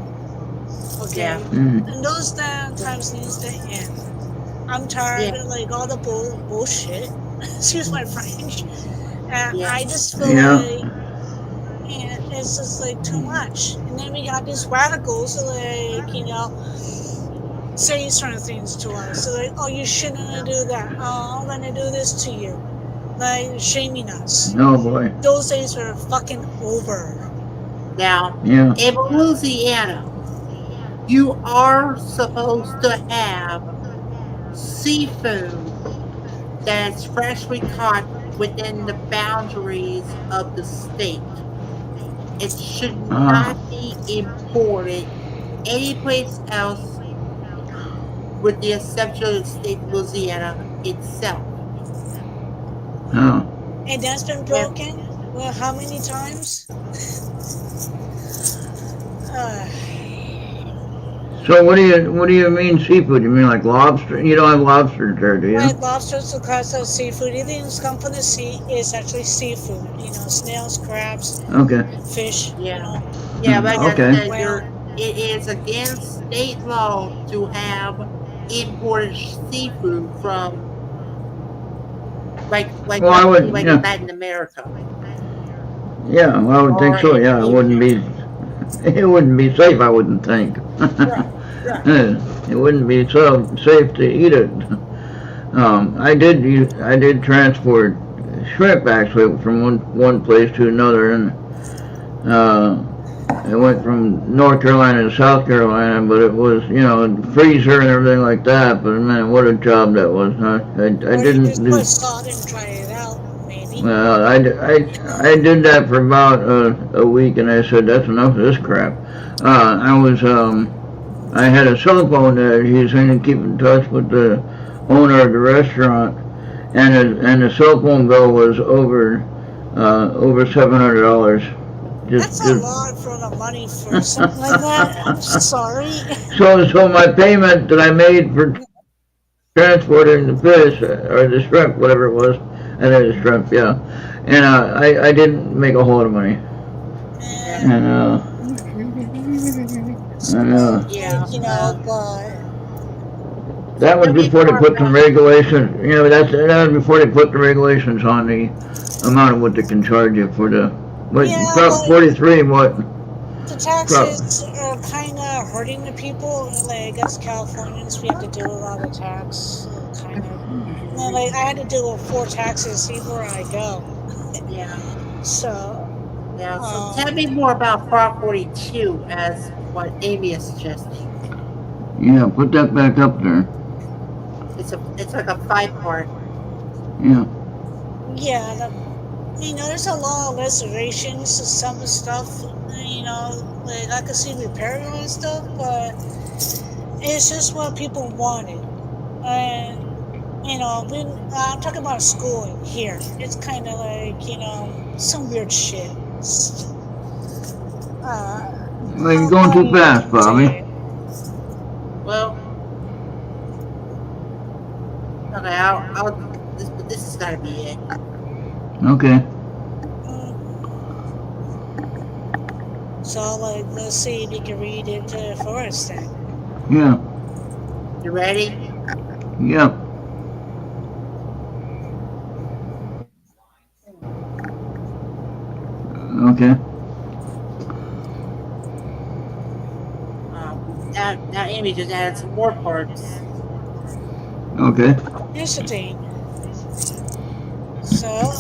Okay, and those times needs to end. I'm tired of all the bullshit. Excuse my French. I just feel like it's just too much. And then we got these radicals say certain things to us. So oh, you shouldn't do that. Oh, I'm gonna do this to you. Shaming us.
Oh boy.
Those days are fucking over.
Now,
Yeah.
in Louisiana, you are supposed to have seafood that's freshly caught within the boundaries of the state. It should
Ah.
not be imported anyplace else with the exception of the state of Louisiana itself.
Oh.
And that's been
If
broken? Well, how many times? Uh,
So what do you mean seafood? You mean like lobster? You don't have lobsters there, do you?
Right, lobsters, of course, of seafood. Anything that's come from the sea is actually seafood. You know, snails, crabs,
Okay.
fish. You
yeah,
know,
yeah, like I
Okay.
said,
well,
it is against state law to have imported seafood from
Well, I would.
like
Yeah.
Latin America
Yeah. Well, I would think
or
so.
in
Yeah. It wouldn't
Asia.
be. It wouldn't be safe. I wouldn't think.
Right, right.
It wouldn't be so safe to eat it. I did transport shrimp actually from one place to another, and it went from North Carolina to South Carolina, but it was freezer and everything like that. But man, what a job that was! Huh? I
or you
didn't
just
do.
put salt and try it out, maybe.
Well, I did that for about a week, and I said that's enough of this crap. I had a cell phone that he was going to keep in touch with the owner of the restaurant, and the cell phone bill was over $700.
That's a lot for the money for something like that. I'm sorry.
So my payment that I made for transporting the fish or the shrimp, whatever it was, I think it was shrimp, yeah. And I didn't make a whole lot of money.
And,
And
Yeah,
you know, but
that was
tell me
before they
more
put some
about
regulations. That was before they put the regulations on the amount of what they can charge you for the. What
yeah,
Prop
but
43? What?
the taxes are kind of hurting the people. Like us Californians, we have to deal with a lot of tax, kind of. And, like I had to deal with 4 taxes everywhere I go.
yeah,
So,
yeah. So tell me more about Prop 42 as what Amy is suggesting.
Yeah, put that back up there.
It's like a 5-part.
Yeah.
yeah, there's a lot of reservations, some stuff, like I could see repairing and stuff, but it's just what people wanted. And, I'm talking about schooling here. It's kind of like, some weird shit.
Well, you're going too fast, Bobby.
Well, okay. This has got to be it.
Okay.
So, like, let's see if you can read it for us then.
Yeah.
You ready?
Yep. Okay.
Now Amy just added some more parts.
Okay.
Here's the thing. So,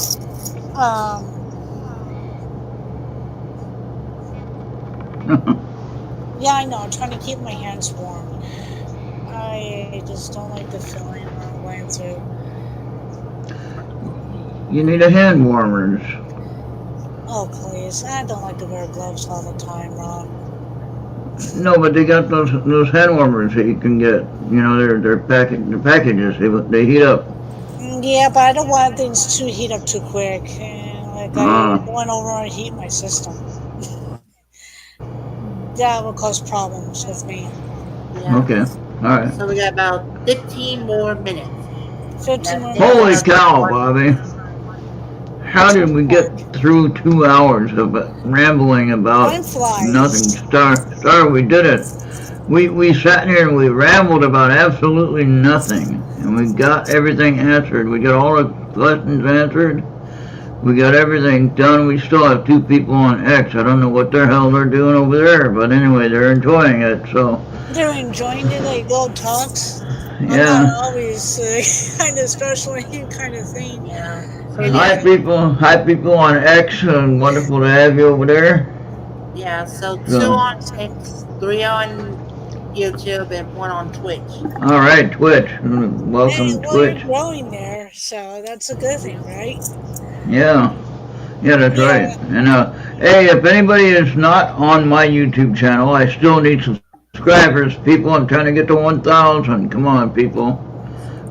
yeah, I know. I'm trying to keep my hands warm. I just don't like the feeling I'm going through.
You need a hand warmers.
Oh, please. I don't like to wear gloves all the time, Ron.
No, but they got those hand warmers that you can get. They're packages. They heat up.
Yeah, but I don't want things to heat up too quick. And, like, I don't want to overheat my system. That will cause problems with me.
Yeah.
Okay. All right.
So we got about 15 more minutes.
15 more
Holy
minutes.
cow, Bobby. How did we get through 2 hours of rambling about
Time flies.
nothing? Star, we did it. We sat here and we rambled about absolutely nothing. And we got everything answered. We got all the questions answered. We got everything done. We still have 2 people on X. I don't know what the hell they're doing over there. But anyway, they're enjoying it. So.
They're enjoying it, like little talks.
Yeah.
I'm not always kind of special kind of thing.
Yeah.
Hi people on X, and wonderful to have you over there.
Yeah, so 2
So,
on X, 3 on YouTube, and 1 on Twitch.
all right, Twitch.
Hey,
Welcome,
well, you're
Twitch.
growing there, so that's a good thing, right?
Yeah, yeah, that's right.
Yeah,
And hey, if anybody is not on my YouTube channel, I still need subscribers. People, I'm trying to get to 1,000. Come on, people.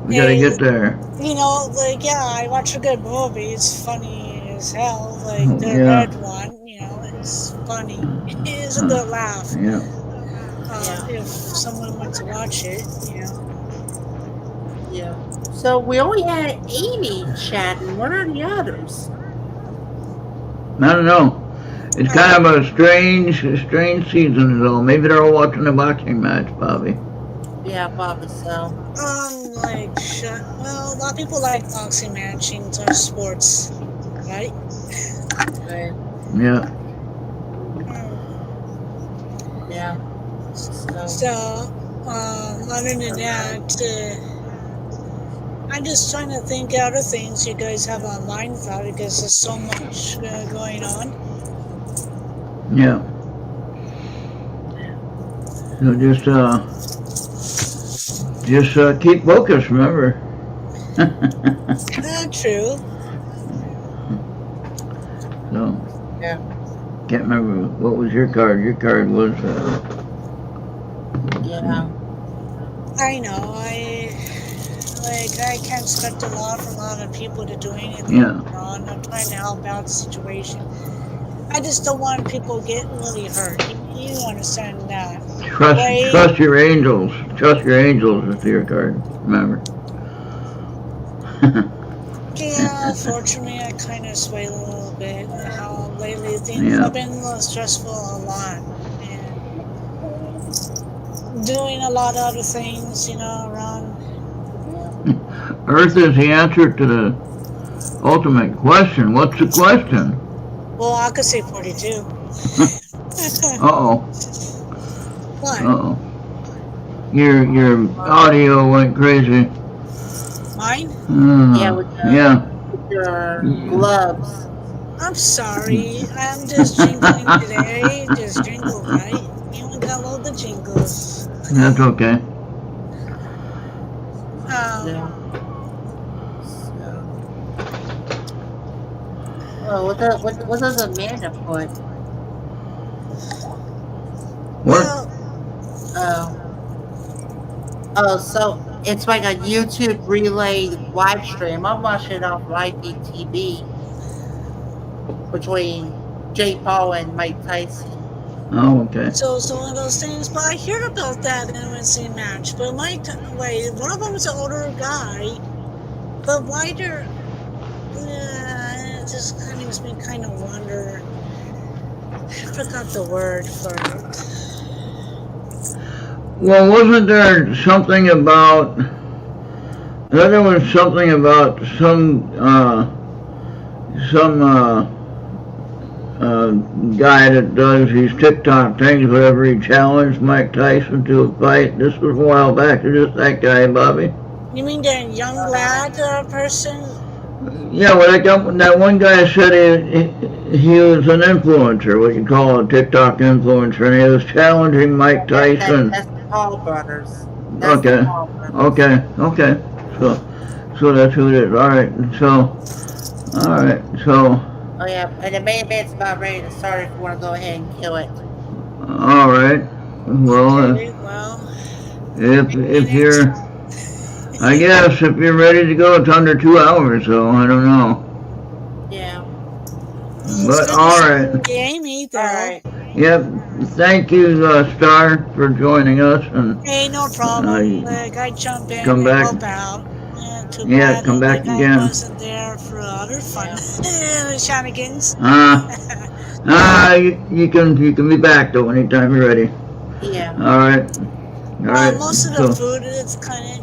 We gotta
hey,
get there.
like, yeah, I watch a good movie. It's funny as hell. Like the
Yeah,
red one, it's funny. It's a good laugh.
yeah.
Yeah,
If someone wants to watch it.
yeah. So we only had Amy chatting. What are the others?
I don't know. It's kind of a strange season, though. Maybe they're all watching a boxing match, Bobby.
Yeah, probably so.
Well, a lot of people like boxing matching or sports, right?
Right.
Yeah.
Yeah.
So, other than that, I'm just trying to think out of things you guys have on mind thought because there's so much going on.
Yeah. So just keep focused. Remember.
True.
So.
Yeah.
Can't remember what was your card. Your card was.
Yeah.
I know. I can't expect a lot from a lot of people to do anything.
Yeah.
I'm trying to help out the situation. I just don't want people getting really hurt. You understand that?
Trust your angels. Trust your angels with your card. Remember.
Yeah, fortunately, I kind of sway a little bit. How lately things have been a little stressful, a lot, and doing a lot of other things, around.
Earth is the answer to the ultimate question. What's the question?
Well, I could say 42.
Uh-oh.
What?
Uh-oh. Your audio went crazy.
Mine?
Yeah, with your gloves.
I'm sorry. I'm just jingling today. Just jingle, right? You got all the jingles.
That's okay.
Yeah. Oh, what does Amanda put?
What?
Oh, so it's like a YouTube relay live stream. I'm watching it off IPTV between Jake Paul and Mike Tyson.
Oh, okay.
So it's one of those things, but I heard about that MNC match. But one of them was an older guy, but wider. It just kind of makes me kind of wonder. I forgot the word for it.
Well, wasn't there something about? I thought there was something about some guy that does these TikTok things, whatever, he challenged Mike Tyson to a fight. This was a while back. Is this that guy, Bobby?
You mean the young lad person?
Yeah, well, that one guy said he was an influencer, what you call a TikTok influencer, and he was challenging Mike Tyson.
That's the Paul brothers.
Okay. So that's who it is. All right. So.
Oh yeah, and the main event's about ready to start. If you want to go ahead and kill it.
All right. Well, if you're, I guess if you're ready to go, it's under 2 hours, so I don't know.
Yeah.
But all right.
Amy, though. All right.
Yep. Thank you, Star, for joining us. And
hey, no problem. I jump in
come back.
Help out.
Yeah, come back again.
I wasn't there for other fun shenanigans.
You can be back though anytime you're ready.
Yeah.
All right.
Most of the food is kind of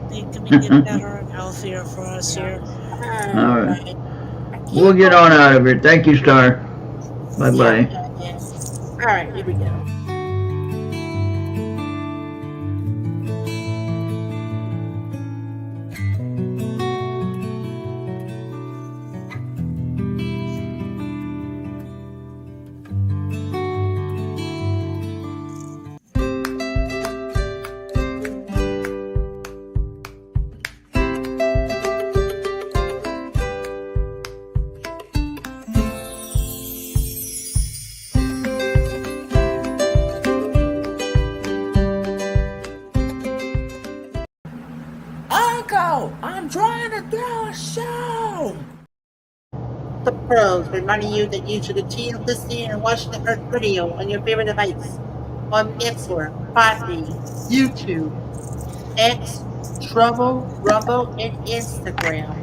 they can make it better and healthier for us here.
All right. We'll get on out of here. Thank you, Star. Bye bye.
All right, here we go.
trying to throw a show.
The pros reminding you that you should continue listening and watching the Errt video on your favorite device on Mixler, Podbean, YouTube, X, Trouble, Rumble, and Instagram.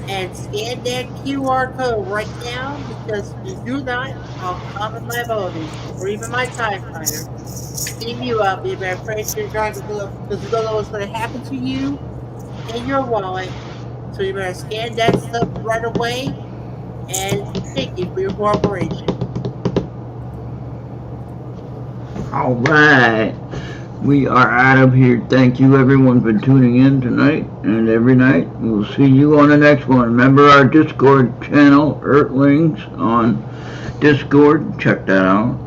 And scan that QR code right now, because if you do not, I'll comment my ability or even my TIE fighter. Steam you up, you better pray to your God because you don't know what's going to happen to you in your wallet. So you better scan that stuff right away, and thank you for your cooperation.
All right. We are out of here. Thank you everyone for tuning in tonight and every night. We'll see you on the next one. Remember our Discord channel, Ertlings on Discord. Check that out.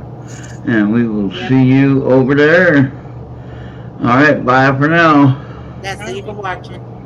And we will see you over there. All right. Bye for now.
That's it. You for watching.